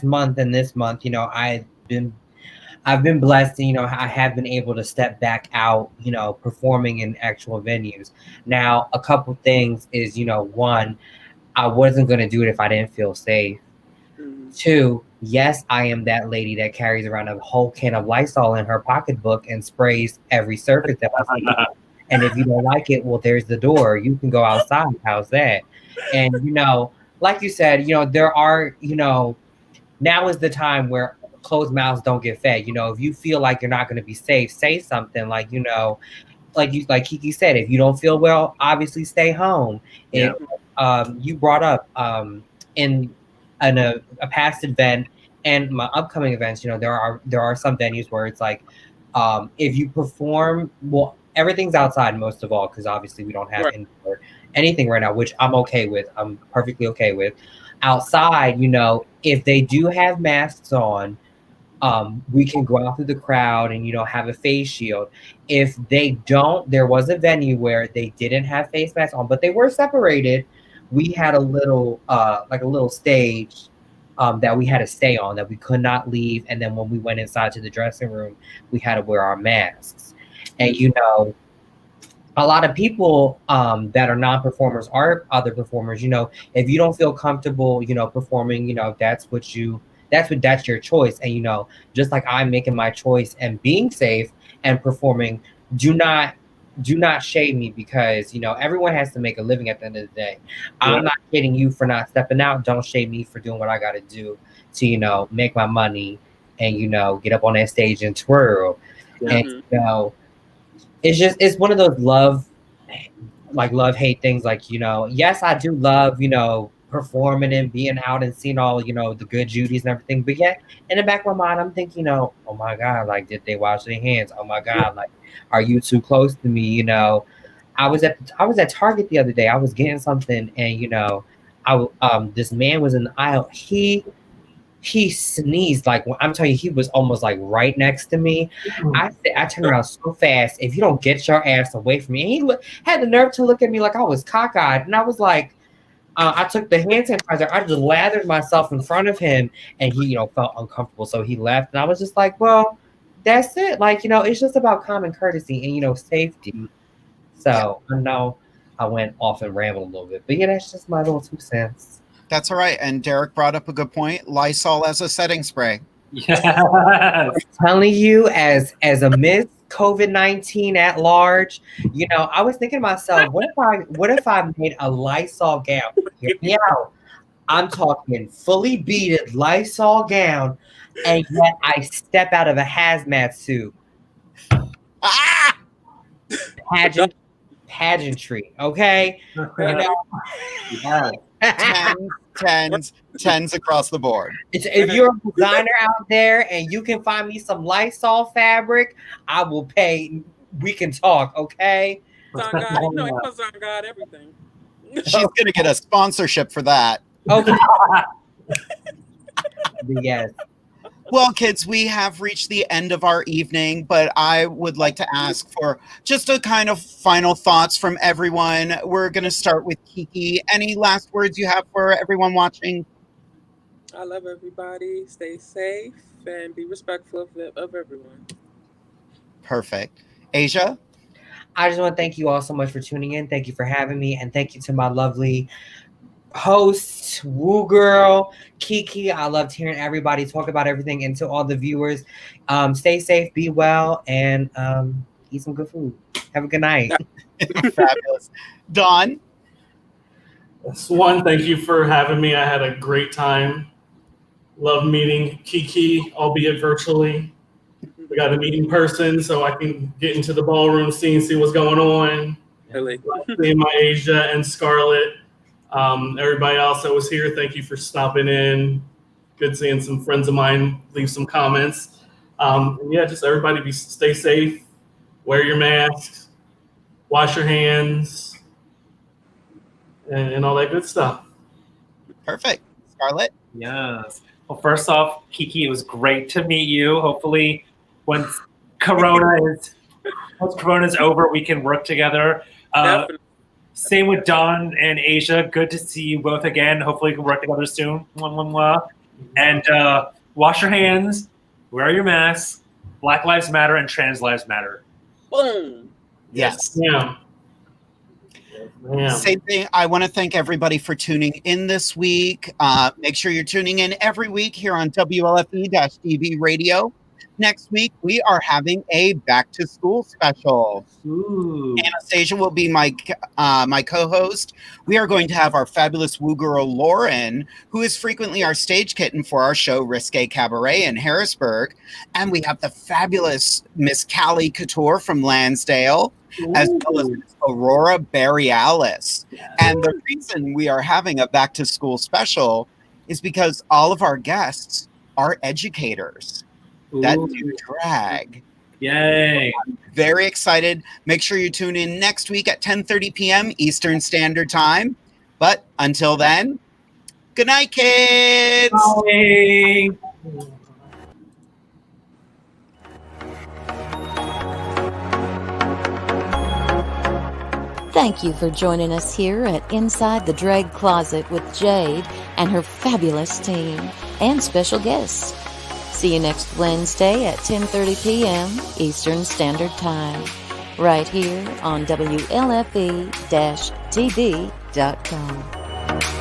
F: month and this month, I've been blessed, I have been able to step back out, performing in actual venues. Now, a couple things is, one, I wasn't going to do it if I didn't feel safe. 2, yes, I am that lady that carries around a whole can of Lysol in her pocketbook and sprays every surface that I see. And if you don't like it, well, there's the door. You can go outside. How's that? And, like you said, there are, now is the time where closed mouths don't get fed. If you feel like you're not going to be safe, say something like, like Kiki said, if you don't feel well, obviously stay home.
D: Yeah.
F: If you brought up in a past event and my upcoming events, there are some venues where it's like, if you perform, well, everything's outside most of all, because obviously we don't have anything right now, which I'm okay with. I'm perfectly okay with. Outside, if they do have masks on, we can go out through the crowd and have a face shield. If they don't, there was a venue where they didn't have face masks on, but they were separated. We had a little stage that we had to stay on, that we could not leave. And then when we went inside to the dressing room, we had to wear our masks. And a lot of people that are non-performers are other performers. If you don't feel comfortable, performing, that's your choice. And just like I'm making my choice and being safe and performing, do not shade me, because everyone has to make a living at the end of the day. I'm not shading you for not stepping out. Don't shade me for doing what I got to do to make my money and get up on that stage and twirl. And it's one of those love hate things. Like, yes, I do love performing and being out and seeing all the good Judies and everything, but yet in the back of my mind I'm thinking, oh my God, like, did they wash their hands? Oh my God, like, are you too close to me? I was at Target the other day. I was getting something, and this man was in the aisle. He sneezed, like, I'm telling you, he was almost like right next to me. I turned around so fast. If you don't get your ass away from me, and he had the nerve to look at me like I was cockeyed, and I was like, I took the hand sanitizer. I just lathered myself in front of him, and he, felt uncomfortable, so he left. And I was just like, well, that's it. Like, it's just about common courtesy and safety. So I know I went off and rambled a little bit, but yeah, that's just my little 2 cents.
C: That's all right. And Derek brought up a good point. Lysol as a setting spray.
D: Yes.
F: I'm telling you, as a Miss COVID-19 at large, I was thinking to myself, what if I made a Lysol gown? Hear me out. I'm talking fully beaded Lysol gown, and yet I step out of a hazmat suit. Pageantry, okay?
D: Yeah.
C: 10's across the board.
F: If you're a designer out there and you can find me some Lysol fabric, I will pay. We can talk, okay?
G: Amazon got everything.
C: She's gonna get a sponsorship for that.
F: Okay. Yes.
C: Well, kids, we have reached the end of our evening, but I would like to ask for just a kind of final thoughts from everyone. We're going to start with Kiki. Any last words you have for everyone watching?
G: I love everybody. Stay safe and be respectful of everyone.
C: Perfect. Asia?
F: I just want to thank you all so much for tuning in. Thank you for having me. And thank you to my lovely host, Woo Girl, Kiki. I loved hearing everybody talk about everything, and to all the viewers, stay safe, be well, and eat some good food. Have a good night.
C: Fabulous. Dawn?
E: Swan, thank you for having me. I had a great time. Love meeting Kiki, albeit virtually. We got to meet in person so I can get into the ballroom scene, see what's going on.
G: Really?
E: Seeing my Asia and Skarlet. Everybody else that was here, thank you for stopping in. Good seeing some friends of mine leave some comments. Just everybody stay safe, wear your masks, wash your hands, and all that good stuff.
C: Perfect. Skarlet?
D: Yes. Well, first off, Kiki, it was great to meet you. Hopefully, once Corona is over, we can work together. Same with Dawn and Asia. Good to see you both again. Hopefully we can work together soon. Mwah, mwah, mwah. And wash your hands, wear your masks. Black Lives Matter and trans lives matter.
G: Boom.
C: Yes.
E: Yeah. Yeah.
C: Same thing. I want to thank everybody for tuning in this week. Make sure you're tuning in every week here on WLFE-DB Radio. Next week, we are having a back to school special.
D: Ooh.
C: Anastasia will be my co-host. We are going to have our fabulous woo girl Lauren, who is frequently our stage kitten for our show Risque Cabaret in Harrisburg, and we have the fabulous Miss Callie Couture from Lansdale, as well as Miss Aurora Borealis. And the reason we are having a back to school special is because all of our guests are educators that do drag.
D: Yay.
C: I'm very excited. Make sure you tune in next week at 10:30 p.m. Eastern Standard Time. But until then, good night, kids.
D: Bye.
A: Thank you for joining us here at Inside the Drag Closet with Jade and her fabulous team and special guests. See you next Wednesday at 10:30 p.m. Eastern Standard Time, right here on WLFE-TV.com.